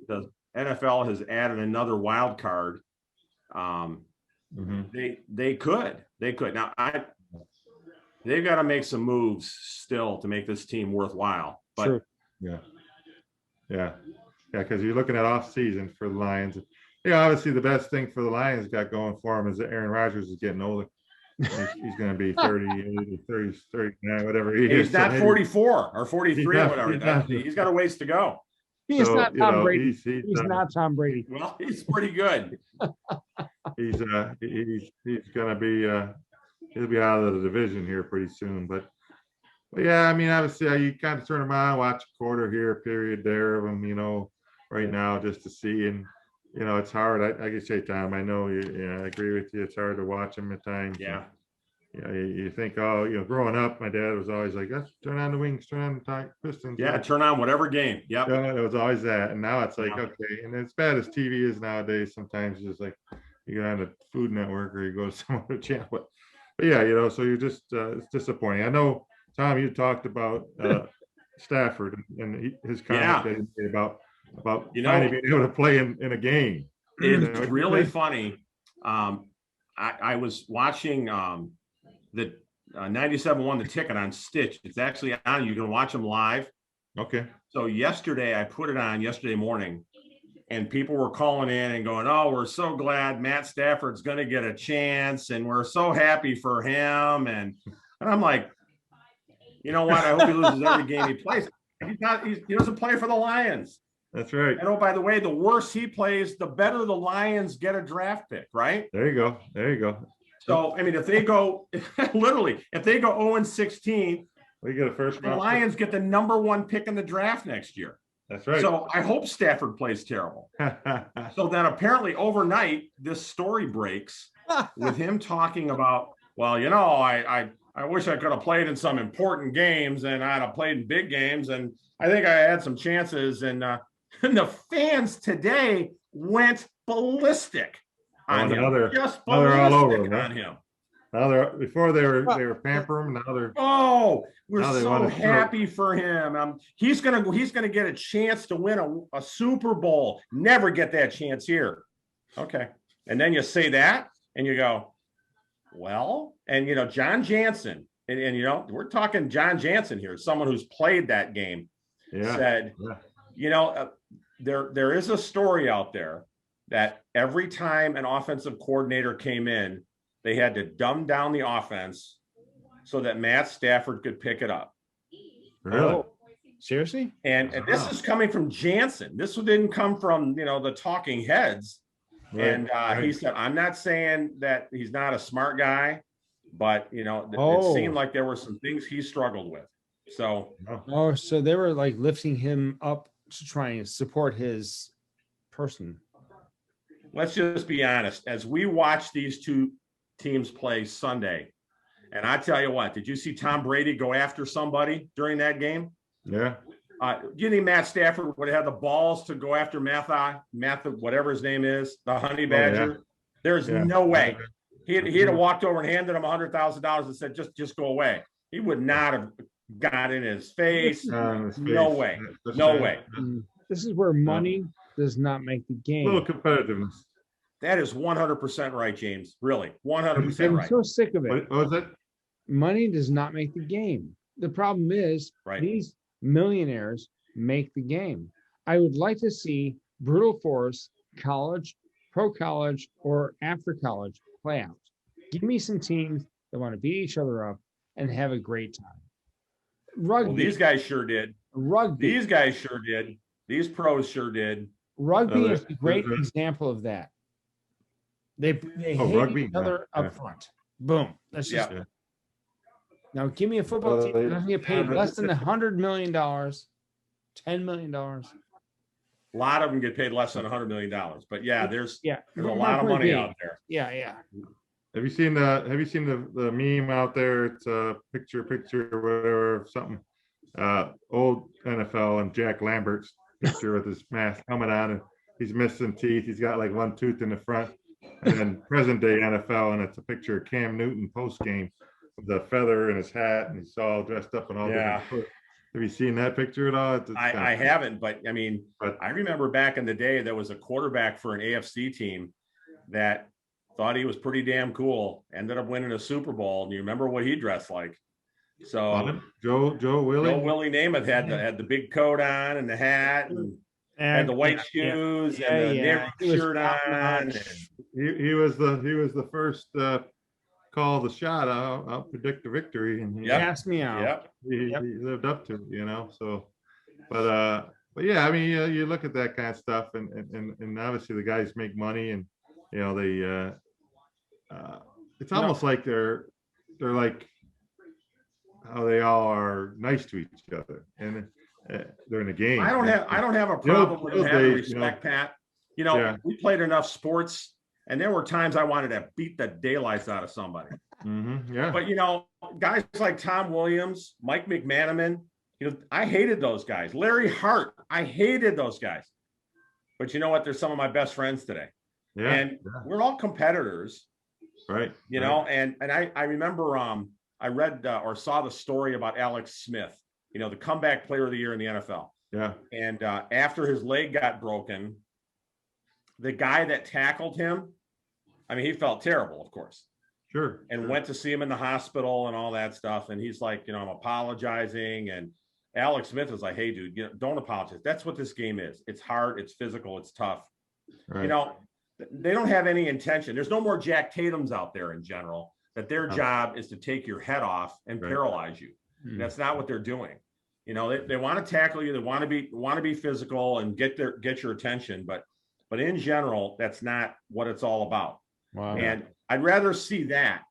NFL has added another wild card, they could now. They've got to make some moves still to make this team worthwhile. But true. Because you're looking at off season for the Lions. Obviously the best thing for the Lions got going for him is that Aaron Rodgers is getting older. He's going to be 38, 30, 39, whatever he is. He's not 44 or 43 or whatever. He's got a ways to go. He's not Tom Brady. He's not Tom Brady. Well, he's pretty good. He's going to be he'll be out of the division here pretty soon. But obviously you kind of turn him on, watch a quarter here, a period there of him, right now just to see. And it's hard. I can say, Tom, I know I agree with you. It's hard to watch him at times. Yeah. You think, growing up, my dad was always like, turn on the Wings, turn on the Pistons. Yeah, turn on whatever game. Yep. It was always that. And now it's like, okay. And as bad as TV is nowadays, sometimes it's just like you go on the Food Network or you go to some other channel. But so you're just, it's disappointing. I know, Tom, you talked about Stafford and his comment that he made about finally being able to play in a game. It's really funny. I was watching the 97 won the ticket on Stitch. It's actually on. You can watch them live. Okay. So yesterday, I put it on yesterday morning, and people were calling in and going, "Oh, we're so glad Matt Stafford's going to get a chance, and we're so happy for him." And I'm like, you know what? I hope he loses every game he plays. He doesn't play for the Lions. That's right. And by the way, the worse he plays, the better the Lions get a draft pick, right? There you go. So, if they go, literally, if they go 0-16, we get a first round. The Lions get the #1 pick in the draft next year. That's right. So I hope Stafford plays terrible. So then apparently overnight, this story breaks with him talking about, well, I wish I could have played in some important games and I'd have played in big games. And I think I had some chances. And the fans today went ballistic on him. Just ballistic all over on him. Now before they were pampering. Now they're we're so happy for him. He's gonna get a chance to win a Super Bowl. Never get that chance here. Okay, and then you say that, and you go, well, and John Jansen, and we're talking John Jansen here, someone who's played that game, said, there is a story out there that every time an offensive coordinator came in, they had to dumb down the offense so that Matt Stafford could pick it up. Really? Oh, seriously? And this is coming from Jansen. This didn't come from, the talking heads. Right, And right. he said, I'm not saying that he's not a smart guy, but, Oh. it seemed like there were some things he struggled with. So, Oh, so they were like lifting him up to try and support his person. let's just be honest. As we watch these two teams play Sunday, and I tell you what, did you see Tom Brady go after somebody during that game? Yeah. You think Matt Stafford would have had the balls to go after Matha, whatever his name is, the honey badger? Yeah. There's Yeah. no way. He'd have walked over and handed him $100,000 and said, just go away. He would not have got in his face. No way. No way. This is where money does not make the A little game. competitiveness. That is 100% right, James. Really, 100% I'm right. so sick of it. What was it? Money does not make the game. The problem is Right. these millionaires make the game. I would like to see brutal force, college, pro college, or after college play out. Give me some teams that want to beat each other up and have a great time. Rugby. Well, these guys sure did. Rugby. These guys sure did. These pros sure did. Rugby Oh, is a great there's- example of that. They Oh, hate rugby? each other Yeah. up front. Boom. That's just Yeah. now give me a football team that doesn't get paid yeah, less than $100 million, $10 million. A lot of them get paid less than $100 million. But yeah, there's Yeah. a my lot of point money being, out there. Yeah, yeah. Have you seen the meme out there? It's a picture or whatever, something. Old NFL and Jack Lambert's picture with his mask helmet on, and he's missing teeth. He's got like one tooth in the front. And then present day NFL, and it's a picture of Cam Newton post game with the feather in his hat, and he's all dressed up and all. Yeah. different. Have you seen that picture at all? It's I haven't, but I mean, But- I remember back in the day, there was a quarterback for an AFC team that thought he was pretty damn cool, ended up winning a Super Bowl. And you remember what he dressed like? So Joe Willie. Joe Willie Namath had the big coat on and the hat and had the white shoes and the Nehru He was shirt top on. notch. and- He was the first call the shot. I'll predict the victory, and Yep. Ask me out. Yep. he lived up to it, So, but yeah, I mean, you look at that kind of stuff, and obviously the guys make money, and they it's almost like they're like how they all are nice to each other, and during the game. I don't have a problem with those having days, respect, Pat. Yeah. We played enough sports, and there were times I wanted to beat the daylights out of somebody. Yeah. But guys like Tom Williams, Mike McManaman, I hated those guys. Larry Hart, I hated those guys. But you know what? They're some of my best friends today. Yeah. And we're all competitors, Right. and I remember I read or saw the story about Alex Smith, the comeback player of the year in the NFL. Yeah. And after his leg got broken, the guy that tackled him, I mean, he felt terrible, of course, Sure. and went to see him in the hospital and all that stuff. And he's like, I'm apologizing. And Alex Smith was like, hey, dude, don't apologize. That's what this game is. It's hard. It's physical. It's tough. Right. They don't have any intention. There's no more Jack Tatums out there in general, that their job is to take your head off and Right. paralyze you. That's not what they're doing. They want to tackle you. They want to be physical and get your attention. But in general, that's not what it's all about. Wow. And I'd rather see that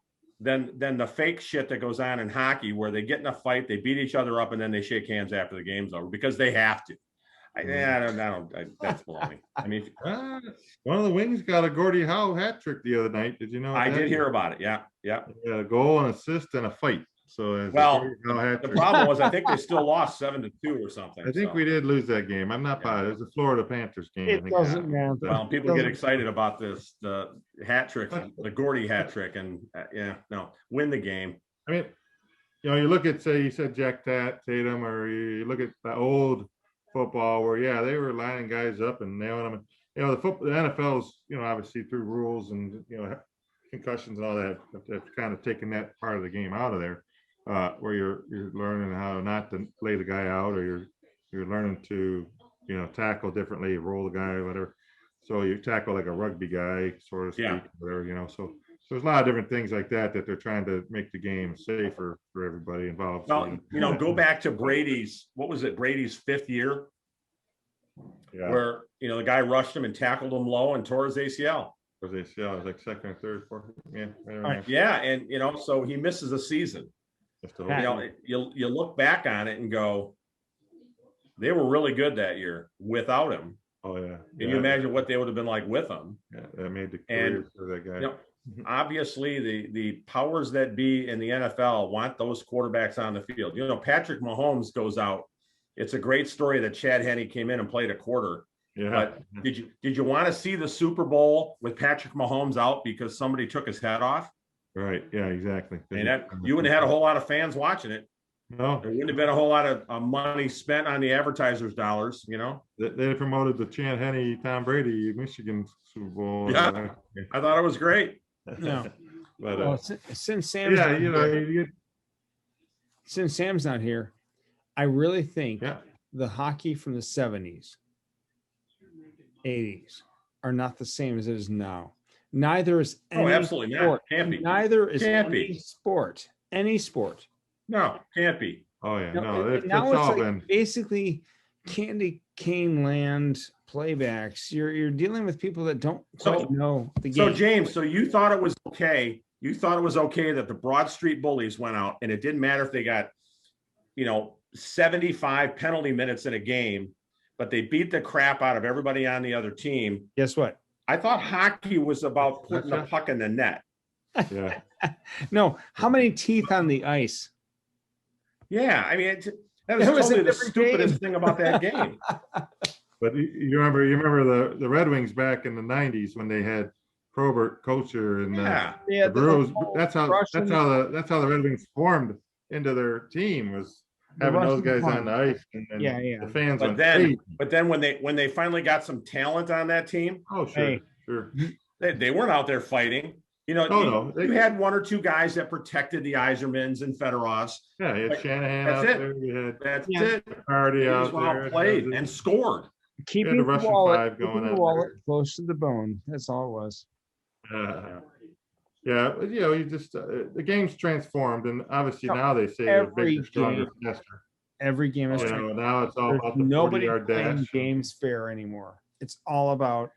than the fake shit that goes on in hockey, where they get in a fight, they beat each other up, and then they shake hands after the game's over because they have to. That's baloney. I mean, One of the Wings got a Gordie Howe hat trick the other night. Did you know? I that? did hear about it. Yeah. Yeah, a goal, an assist, and a fight. So it's a Well, Gordie Howe hat The trick. problem was, I think they still lost 7-2 or something. I think so. we did lose that game. I'm not positive. It was a Florida Panthers game. I It think. doesn't matter. Well, people get excited about the hat trick, the Gordy hat trick, and win the game. I mean, you look at, say, you said Jack Tatum, or you look at the old football where, they were lining guys up and nailing them. The NFL's, obviously through rules and, concussions and all that, have kind of taken that part of the game out of there, where you're learning how not to lay the guy out, or you're learning to, tackle differently, roll the guy, or whatever. So you tackle like a rugby guy, sort of speak, whatever. So there's a lot of different things like that they're trying to make the game safer for everybody involved. Well, go back to Brady's 5th year, where the guy rushed him and tackled him low and tore his ACL. It was like second or third, fourth. Yeah. Right. Yeah, and so he misses a season. You look back on it and go, they were really good that year without him. Oh yeah. Can you imagine what they would have been like with him? Yeah, that made the career for that guy. Obviously the powers that be in the NFL want those quarterbacks on the field. Patrick Mahomes goes out. It's a great story that Chad Henne came in and played a quarter. Yeah. But did you want to see the Super Bowl with Patrick Mahomes out because somebody took his head off? Right. Yeah, exactly. And you wouldn't have had a whole lot of fans watching it. No, there wouldn't have been a whole lot of money spent on the advertisers' dollars. They promoted the Chad Henne, Tom Brady, Michigan Super Bowl. Yeah, I thought it was great. No, but since Sam's since Sam's not here, I really think the hockey from the 70s, 80s are not the same as it is now. Neither is any absolutely sport. Not. Can't be. Neither is Can't any be. sport. Any sport. No, can't be. Oh yeah, now it's now all it's like been basically candy cane land playbacks. You're dealing with people that don't quite know the game. So James, you thought it was okay. You thought it was okay that the Broad Street Bullies went out, and it didn't matter if they got, 75 penalty minutes in a game, but they beat the crap out of everybody on the other team. Guess what? I thought hockey was about putting the puck in the net. Yeah. No, how many teeth on the ice? Yeah, I mean, that was totally the stupidest thing about that game. But you remember the Red Wings back in the '90s when they had Probert, Kosher, and the Brewers. That's how the Red Wings formed into their team, was having those guys on the ice, and the fans. But then when they finally got some talent on that team, sure, they weren't out there fighting. You had one or two guys that protected the Yzermans and Fedorovs. Yeah, you had Shanahan out there. That's it. Party out there. Played and scored. Keeping the wallet close to the bone. That's all it was. Yeah, you just the game's transformed, and obviously now they say they're bigger, stronger, faster. Every game is now it's all about the nobody 40-yard playing dash. games fair anymore. It's all about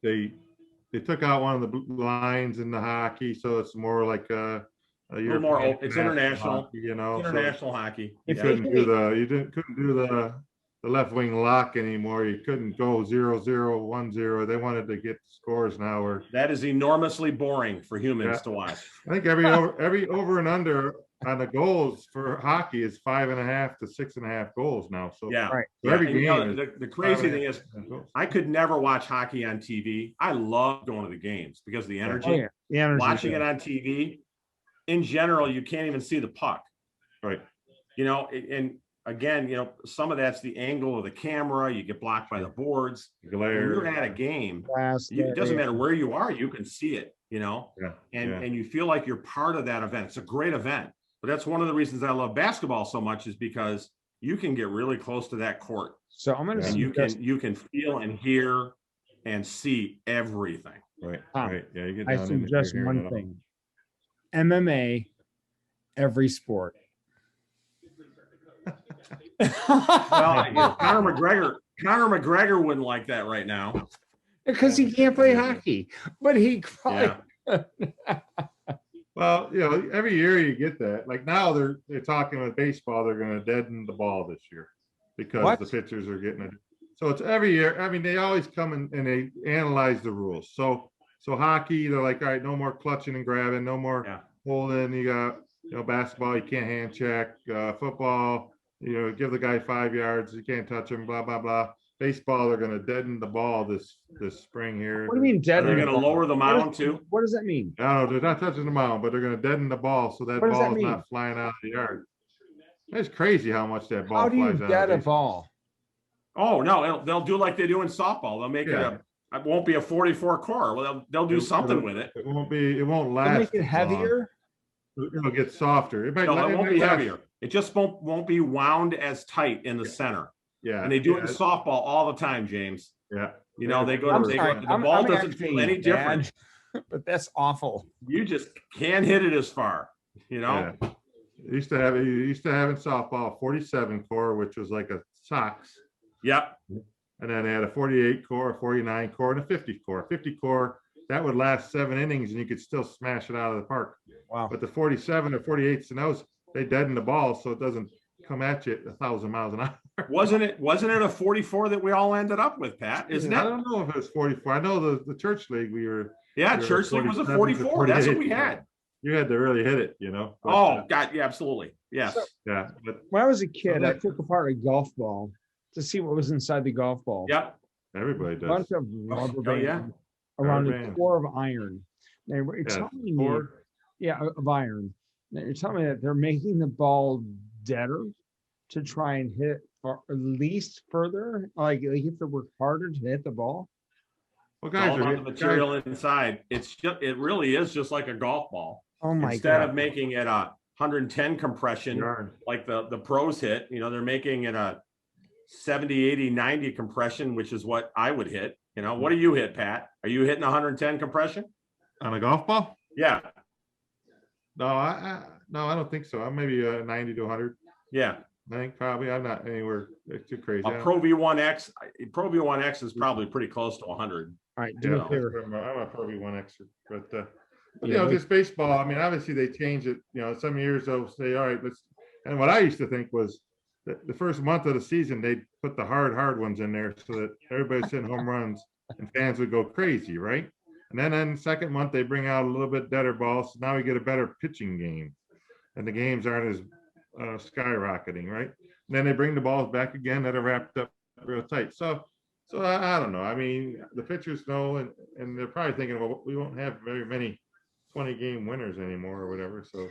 They took out one of the lines in the hockey, so it's more like a little more. It's international. Hockey, international hockey. You couldn't do the left wing lock anymore. You couldn't go 0-0, 1-0. They wanted to get scores now. Where that is enormously boring for humans to watch. I think every over and under on the goals for hockey is 5.5 to 6.5 goals now. So so every game. The crazy thing is, I could never watch hockey on TV. I love going to the games because of the energy. The energy. Watching it on TV, in general, you can't even see the puck. Right. And again, some of that's the angle of the camera. You get blocked by the boards. Glare. When you're at a game, it doesn't matter where you are, you can see it, and you feel like you're part of that event. It's a great event. But that's one of the reasons I love basketball so much, is because you can get really close to that court. So I'm going to you can feel and hear and see everything. Right. Right. Yeah. You get I suggest one thing. MMA, every sport. Well, Conor McGregor wouldn't like that right now because he can't play hockey, but he probably. Well, every year you get that. Like now they're talking with baseball, they're going to deaden the ball this year because the pitchers are getting it. So it's every year. I mean, they always come and they analyze the rules. So hockey, they're like, all right, no more clutching and grabbing, no more holding. You got basketball, you can't hand check. Football, give the guy 5 yards, you can't touch him. Blah blah blah. Baseball, they're going to deaden the ball this spring here. What do you mean deaden? They're going to lower the mound too. What does that mean? No, they're not touching the mound, but they're going to deaden the ball so that ball is not flying out of the yard. It's crazy how much that ball flies out. How do you dead a ball? Oh no, they'll do like they do in softball. They'll make it won't be a 44 core. Well, they'll do something with it. It won't last. They'll make it heavier. It'll get softer. It won't be heavier. It just won't be wound as tight in the center. Yeah. And they do it in softball all the time, James. Yeah. You know, they go I'm to sorry, the ball I'm doesn't actually feel any different. bad, but that's awful. You just can't hit it as far, you know? Yeah. He used to have in softball 47 core, which was like a Sox. Yep. And then they had a 48 core, a 49 core, and a 50 core. 50 core, that would last 7 innings and you could still smash it out of the park. Wow. But the 47 or 48s and those, they deaden the ball so it doesn't come at you at 1,000 miles an hour. Wasn't it a 44 that we all ended up with, Pat? Isn't it? I don't know if it was 44. I know the church league Yeah, church league was a 44. That's what we had. You had to really hit it, you know. But, God, yeah, absolutely. Yes. So, yeah. But when I was a kid, I took apart a golf ball to see what was inside the golf ball. Yep. Everybody does. A bunch of rubber bands around a core of iron. They were telling me, of iron. Now you're telling me that they're making the ball deader to try and hit at least further. Like you have to work harder to hit the ball. Well, guys, all about the material inside. It really is just like a golf ball. Oh my Instead God. of making it a 110 compression like the pros hit, you know, they're making it a 70, 80, 90 compression, which is what I would hit. You know, what do you hit, Pat? Are you hitting 110 compression on a golf ball? Yeah. No, I don't think so. I'm maybe 90 to 100. Yeah. I think probably I'm not anywhere too crazy. A Pro V1X is probably pretty close to 100. All right, I'm a Pro V1X, but you know, this baseball. I mean, obviously they change it. You know, some years they'll say, all right, let's. And what I used to think was that the first month of the season they'd put the hard ones in there so that everybody's hitting home runs and fans would go crazy, right? And then second month they bring out a little bit better balls. So now we get a better pitching game, and the games aren't as skyrocketing, right? And then they bring the balls back again that are wrapped up real tight. So I don't know. I mean, the pitchers know, and they're probably thinking, well, we won't have very many 20-game winners anymore or whatever. So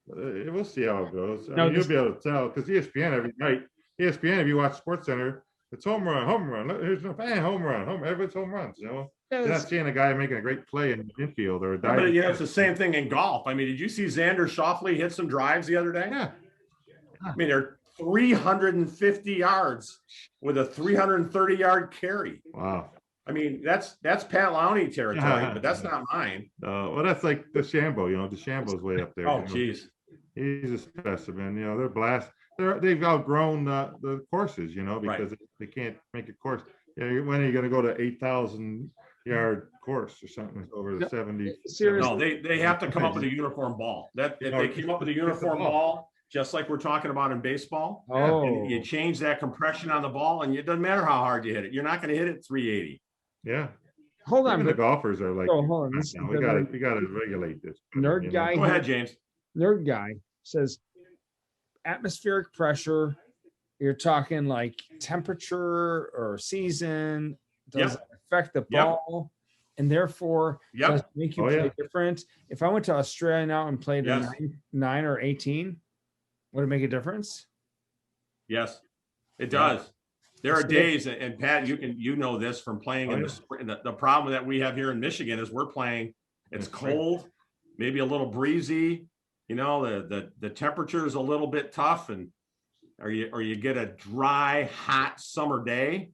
we'll see how it goes. I mean, you'll be able to tell because ESPN every night. ESPN, if you watch SportsCenter, it's home run. Here's no home run. Everybody's home runs. You know, you're not seeing a guy making a great play in the infield or a dive. But it's the same thing in golf. I mean, did you see Xander Schauffele hit some drives the other day? Yeah. I mean, they're 350 yards with a 330-yard carry. Wow. I mean, that's Pat Lowney territory, but that's not mine. Well, that's like DeChambeau. You know, DeChambeau's way up there. Oh, geez. He's a specimen. You know, they've outgrown the courses. You know, because they can't make a course. You know, when are you going to go to 8,000-yard course or something over the 70? Seriously. No, they have to come up with a uniform ball. If they came up with a uniform ball, just like we're talking about in baseball, and you change that compression on the ball, and it doesn't matter how hard you hit it. You're not going to hit it 380. Yeah. Hold on. Even the golfers are like, hold on. We got to regulate this. Nerd guy. Go ahead, James. Nerd guy says atmospheric pressure. You're talking like temperature or season does affect the ball, and therefore does it make you play different. If I went to Australia now and played 9 or 18, would it make a difference? Yes, it does. There are days, and Pat, you know this from playing in the spring. The problem that we have here in Michigan is we're playing. It's cold, maybe a little breezy. You know, the temperature is a little bit tough, or you get a dry, hot summer day,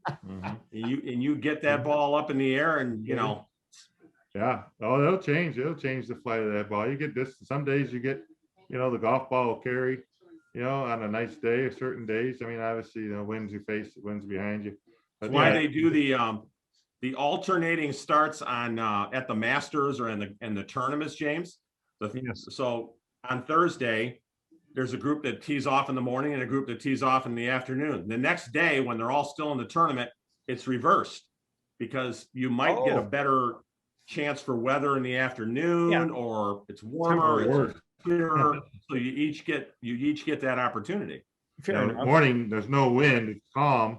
and you get that ball up in the air, and you know. Yeah. Oh, it'll change. It'll change the flight of that ball. You get this. Some days you get, you know, the golf ball will carry. You know, on a nice day or certain days. I mean, obviously, you know, winds you face, winds behind you. That's why they do the alternating starts on at the Masters or in the tournaments, James. So on Thursday, there's a group that tees off in the morning and a group that tees off in the afternoon. The next day, when they're all still in the tournament, it's reversed because you might get a better chance for weather in the afternoon, or it's warmer. Clearer, so you each get that opportunity. In the morning, there's no wind, it's calm,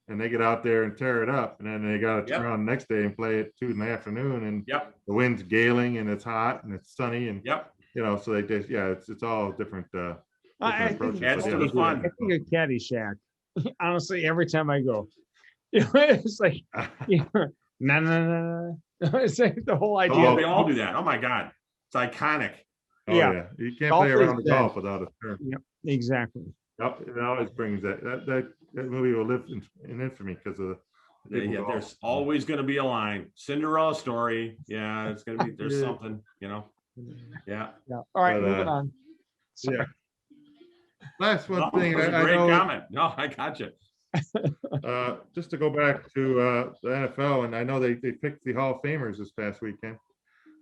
and they get out there and tear it up, and then they got to turn around the next day and play at 2 in the afternoon, and the wind's galing and it's hot and it's sunny, and you know, so they just it's all different. Approaches. Adds to the fun. I think a Caddyshack. Honestly, every time I go, you know, it's like no. It's like the whole idea. They all do that. Oh my God, it's iconic. Oh, yeah. You can't play around the golf without a turn. Yep, exactly. Yep, it always brings that movie will live in infamy because of Yeah, there's always going to be a line. Cinderella story. Yeah, it's going to be, there's something, you know. Yeah. Yeah. All right, moving on. Sorry. Yeah. Last one thing. That was a great comment. No, I got you. Just to go back to the NFL, and I know they picked the Hall of Famers this past weekend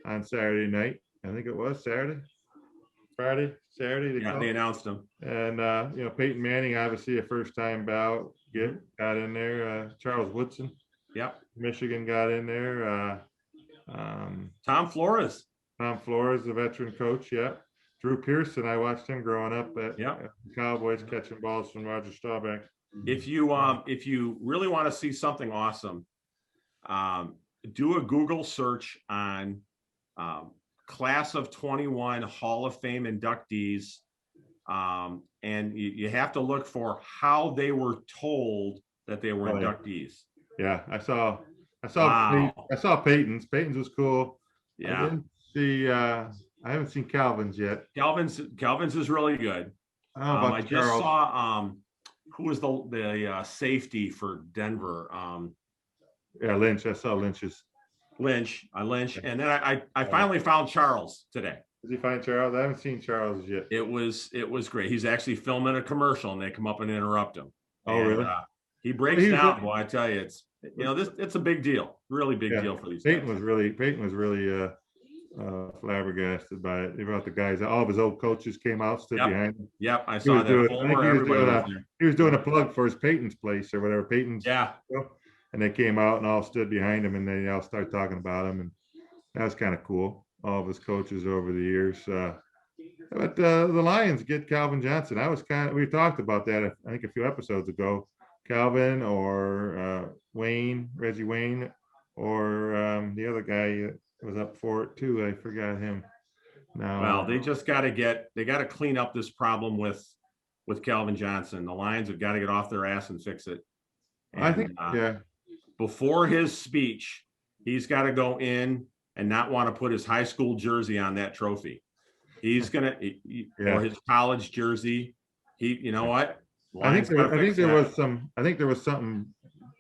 on Saturday night. I think it was Saturday, Saturday. They announced them. And you know, Peyton Manning, obviously a first-time ballot got in there. Charles Woodson, Michigan, got in there. Tom Flores, the veteran coach. Drew Pearson, I watched him growing up at the Cowboys, catching balls from Roger Staubach. If you really want to see something awesome, do a Google search on class of 21 Hall of Fame inductees, and you have to look for how they were told that they were inductees. Yeah, I saw Peyton's. Peyton's was cool. Yeah. I didn't see. I haven't seen Calvin's yet. Calvin's is really good. I just saw who was the safety for Denver. Lynch. I saw Lynch's. Lynch, and then I finally found Charles today. Did you find Charles? I haven't seen Charles yet. It was great. He's actually filming a commercial, and they come up and interrupt him. Oh, really? He breaks down. Boy, I tell you, it's a big deal, really big deal for these guys. Peyton was really flabbergasted by it. They brought the guys. All of his old coaches came out, stood behind him. Yep, I saw that. He was doing a plug for his Peyton's place or whatever. Peyton's. Yeah. And they came out and all stood behind him, and they all started talking about him, and that was kind of cool. All of his coaches over the years. But the Lions get Calvin Johnson. We talked about that, I think, a few episodes ago. Calvin or Reggie Wayne, or the other guy was up for it too. I forgot him. Now, well, they just got to clean up this problem with Calvin Johnson. The Lions have got to get off their ass and fix it. And, I think, before his speech, he's got to go in and not want to put his high school jersey on that trophy. He's gonna, or his college jersey. You know what? I think there was something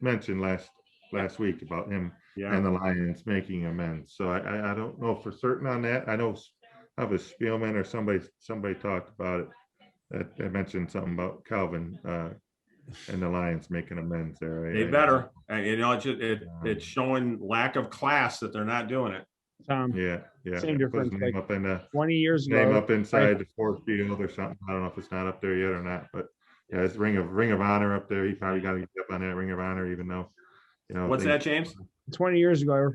mentioned last week about him and the Lions making amends. So I don't know for certain on that. I know of a Spielman or somebody talked about it. That they mentioned something about Calvin and the Lions making amends there. They better. It's showing lack of class that they're not doing it. Same difference. Like up in 20 years ago, name up inside the Ford field or something. I don't know if it's not up there yet or not, but yeah, it's Ring of Honor up there. He probably got to get up on that Ring of Honor, even though, What's that, James? 20 years ago,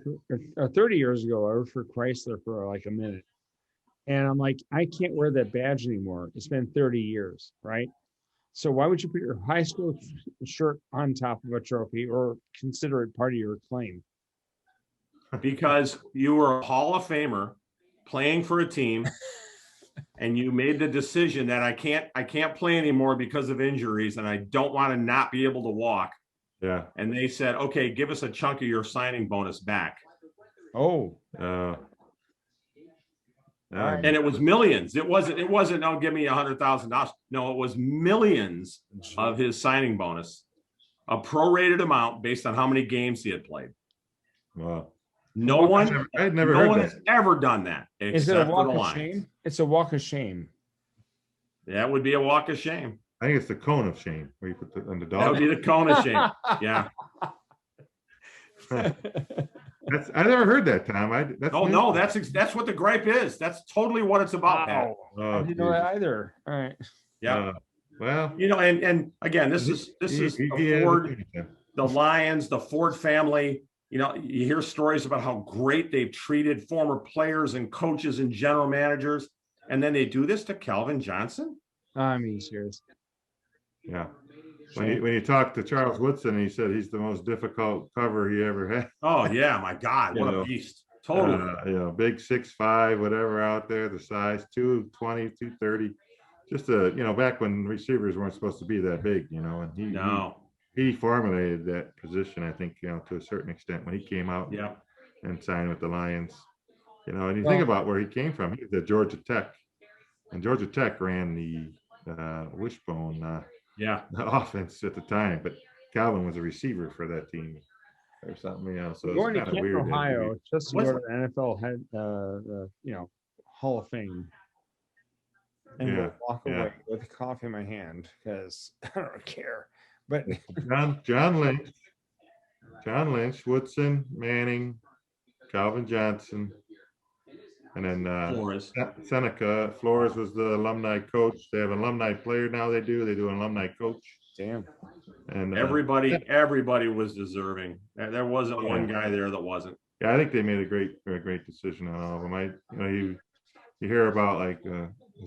or 30 years ago, I worked for Chrysler for like a minute, and I'm like, I can't wear that badge anymore. It's been 30 years, right? So why would you put your high school shirt on top of a trophy or consider it part of your claim? Because you were a Hall of Famer playing for a team, and you made the decision that I can't play anymore because of injuries, and I don't want to not be able to walk. Yeah. And they said, okay, give us a chunk of your signing bonus back. Oh. And it was millions. It wasn't, no, give me $100,000. No, it was millions of his signing bonus, a prorated amount based on how many games he had played. Wow. No one has ever done that. Is it a walk of shame? It's a walk of shame. That would be a walk of shame. I think it's the cone of shame where you put on the dog. That would be the cone of shame. Yeah. I never heard that, Tom. That's what the gripe is. That's totally what it's about, Pat. I didn't know that either. All right. Yeah. Well, and again, this is the Ford, the Lions, the Ford family. You hear stories about how great they've treated former players and coaches and general managers, and then they do this to Calvin Johnson. I mean, serious. Yeah. When you talk to Charles Woodson, he said he's the most difficult cover he ever had. Oh yeah, my God, what a beast! Totally. Big 6'5", whatever out there, the size 220, 230. Just back when receivers weren't supposed to be that big, and he formulated that position, I think, to a certain extent when he came out and signed with the Lions. And you think about where he came from. He was at Georgia Tech, and Georgia Tech ran the wishbone offense at the time, but Calvin was a receiver for that team. or something, you know. So We're it's going to kind of Canton, weird. Ohio, just to What's- go to the NFL head, Hall of Fame. And we'll walk away with coffee in my hand because I don't care. But John Lynch, Woodson, Manning, Calvin Johnson, and then Flores. Seneca. Flores was the alumni coach. They have an alumni player now. They do an alumni coach. damn. And Everybody was deserving. There wasn't one guy there that wasn't. Yeah, I think they made a great decision on all of them. You hear about like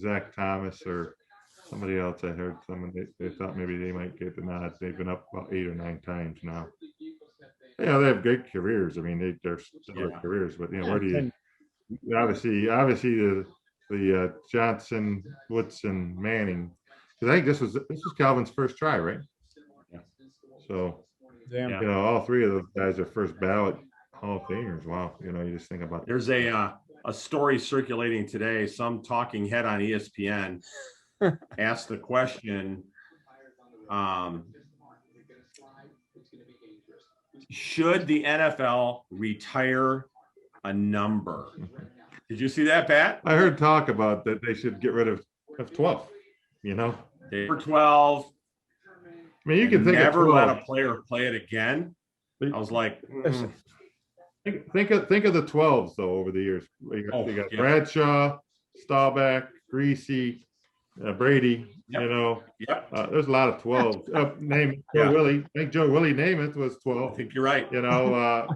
Zach Thomas or somebody else. I heard someone they thought maybe they might get the nod. They've been up about 8 or 9 times now. Yeah, they have great careers. I mean, they're stellar careers. But where do you? Obviously the Johnson, Woodson, Manning. Because I think this was Calvin's first try, right? Yeah. So, Damn. all 3 of those guys are first ballot Hall of Famers. Wow. You just think about. There's a story circulating today. Some talking head on ESPN asked the question, should the NFL retire a number? Did you see that, Pat? I heard talk about that they should get rid of 12. For 12. I mean, you can think never of 12. let a player play it again. I was like, think of the 12s though over the years. You got Bradshaw, Staubach, Greasy, Brady. Yep. There's a lot of 12s. Name Joe Willie. I think Joe Willie Namath was 12. I think you're right. Bart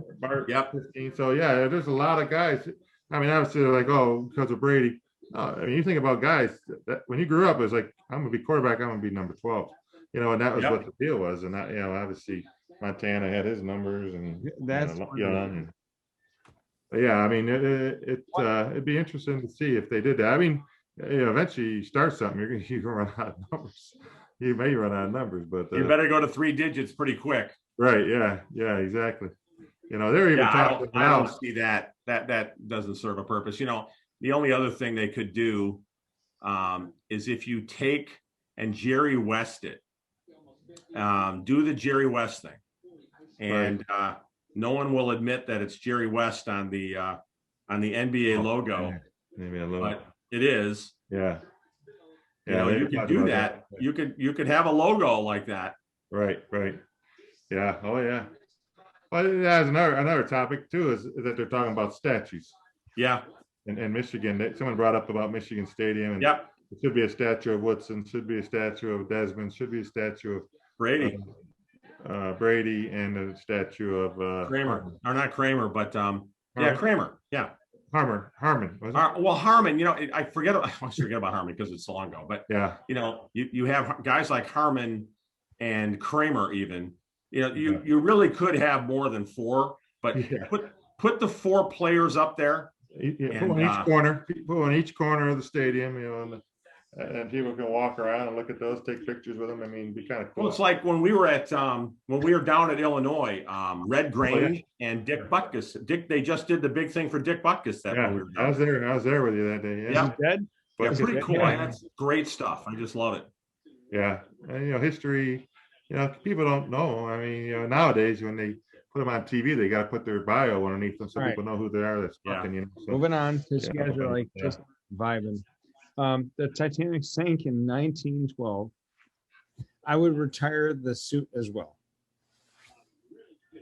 15. So there's a lot of guys. I mean, obviously they're like, because of Brady. I mean, you think about guys that when you grew up, it was like, I'm gonna be quarterback. I'm gonna be number 12. And that was what the deal was. And that, obviously Montana had his numbers, and that's young. But yeah, I mean, it'd be interesting to see if they did that. I mean, eventually you start something, you're gonna run out of numbers. You may run out of numbers, but you better go to 3 digits pretty quick. Right? Yeah, exactly. They're even talking. I don't see that doesn't serve a purpose. The only other thing they could do is if you take and Jerry West it, do the Jerry West thing, and no one will admit that it's Jerry West on the NBA logo, but it is. Yeah. You could do that. You could have a logo like that. Right. Yeah. Oh yeah. Well, that's another topic too, is that they're talking about statues. Yeah. In Michigan, someone brought up about Michigan Stadium, and it should be a statue of Woodson, should be a statue of Desmond, should be a statue of Brady, and a statue of Kramer, or not Kramer, but Kramer, Harmon. Harmon. I forget about Harmon because it's so long ago, but you have guys like Harmon and Kramer. Even you really could have more than 4, but put the 4 players up there. Put on each corner of the stadium, and people can walk around and look at those, take pictures with them. I mean, it'd be kind of cool. Well, it's like when we were down at Illinois, Red Grange and Dick Butkus. They just did the big thing for Dick Butkus when we were down. I was there with you that day. Yeah, dead. Yeah, pretty cool. That's great stuff. I just love it. Yeah, and history. People don't know. I mean, nowadays when they put them on TV, they got to put their bio underneath them so people know who they are. That's talking. So, moving on, because you guys are just vibing. The Titanic sank in 1912. I would retire the suit as well.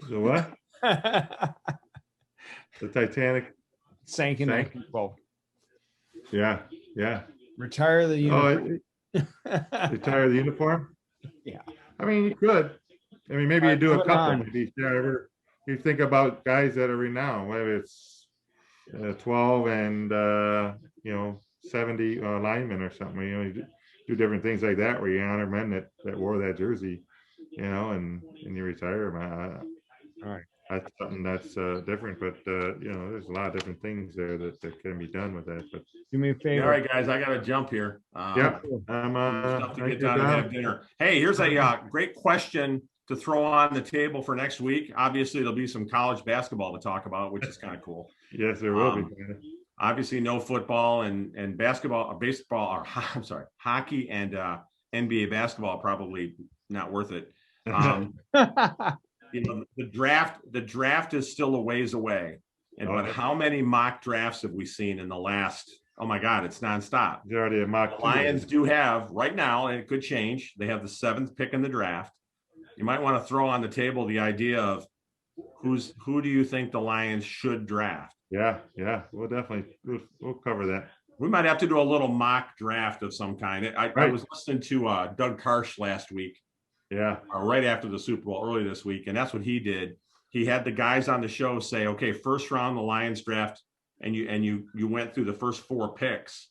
So what? The Titanic sank in 1912. Yeah. Retire the uniform. Retire the uniform? Yeah. I mean, you could. I mean, maybe you do a couple. Maybe you think about guys that are renowned, whether it's 12 and 70 linemen or something. You do different things like that where you honor men that wore that jersey, and you retire them. All right. That's something that's different, but there's a lot of different things there that can be done with that. But do me a favor. All right, guys, I got to jump here. I'm stuff to get down and have dinner. Hey, here's a great question to throw on the table for next week. Obviously, there'll be some college basketball to talk about, which is kind of cool. Yes, there will be. Obviously, no football and basketball or baseball, or hockey and NBA basketball probably not worth it. the draft is still a ways away. And but how many mock drafts have we seen in the last? Oh my God, it's nonstop. There's already a mock. The Lions do have right now, and it could change. They have the 7th pick in the draft. You might want to throw on the table the idea of who do you think the Lions should draft? Yeah, we'll definitely we'll cover that. We might have to do a little mock draft of some kind. I was listening to Doug Karsh last week. Yeah, right after the Super Bowl early this week, and that's what he did. He had the guys on the show say, "Okay, first round the Lions draft," and you went through the first 4 picks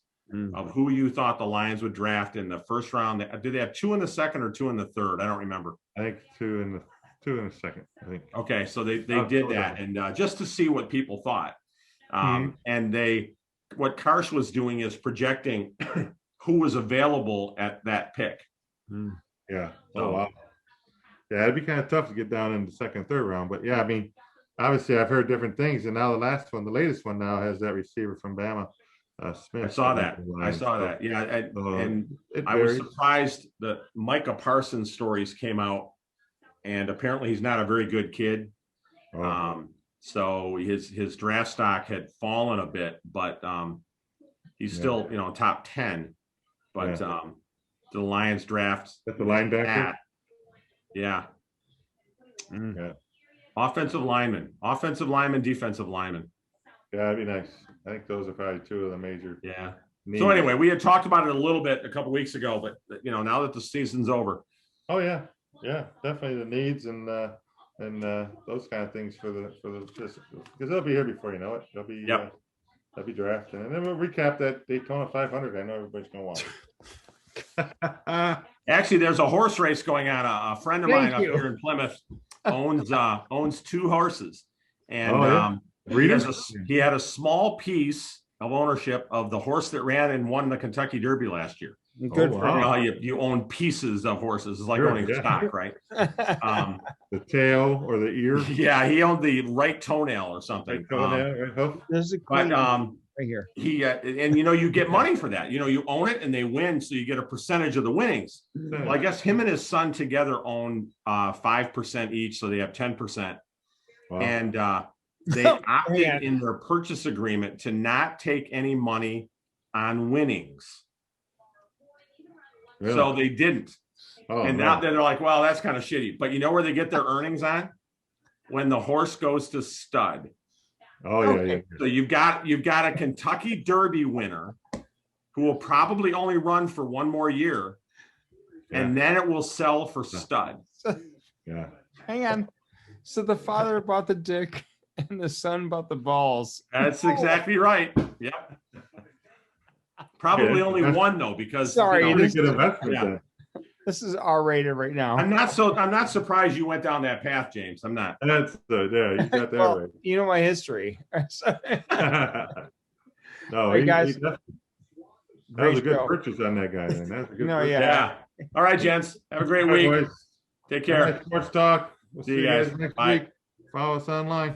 of who you thought the Lions would draft in the first round. Did they have 2 in the second or 2 in the third? I don't remember. I think 2 in the second. I think. Okay, so they did that, and just to see what people thought, and what Karsh was doing is projecting who was available at that pick. Yeah. Oh wow. Yeah, it'd be kind of tough to get down in the second, third round, but yeah, I mean, obviously I've heard different things, and now the latest one now has that receiver from Bama, Smith. I saw that. Yeah, and I was surprised that Micah Parsons stories came out, and apparently he's not a very good kid. So his draft stock had fallen a bit, but he's still top 10. But the Lions draft the linebacker. Yeah. Offensive lineman, defensive lineman. Yeah, that'd be nice. I think those are probably 2 of the major. Yeah. So anyway, we had talked about it a little bit a couple weeks ago, but now that the season's over. Oh yeah, definitely the needs and those kind of things for the because they'll be here before you know it. They'll be drafting, and then we'll recap that Daytona 500. I know everybody's gonna watch it. Actually, there's a horse race going on. A friend of mine up here in Plymouth owns 2 horses, and he had a small piece of ownership of the horse that ran and won the Kentucky Derby last year. Good for him. You own pieces of horses. It's like owning stock, right? The tail or the ear. Yeah, he owned the right toenail or something. There's a but right here. He and you get money for that. You own it and they win, so you get a percentage of the winnings. Well, I guess him and his son together own 5% each, so they have 10%. Wow. And they opted in their purchase agreement to not take any money on winnings. Really? So they didn't. And now they're like, well, that's kind of shitty. But you know where they get their earnings on? When the horse goes to stud. Oh, yeah. So you've got a Kentucky Derby winner who will probably only run for 1 more year, and then it will sell for stud. Yeah. Hang on. So the father bought the dick and the son bought the balls. That's exactly right. Yep. Probably only 1 though, because this is R-rated right now. I'm not surprised you went down that path, James. I'm not. That's you got that right. You know my history. No, hey, guys. That was a good purchase on that guy. Man. That's a good purchase. Yeah. All right, gents. Have a great week. Boys. Take care. Sports Talk. We'll see you guys next Bye. week. Follow us online.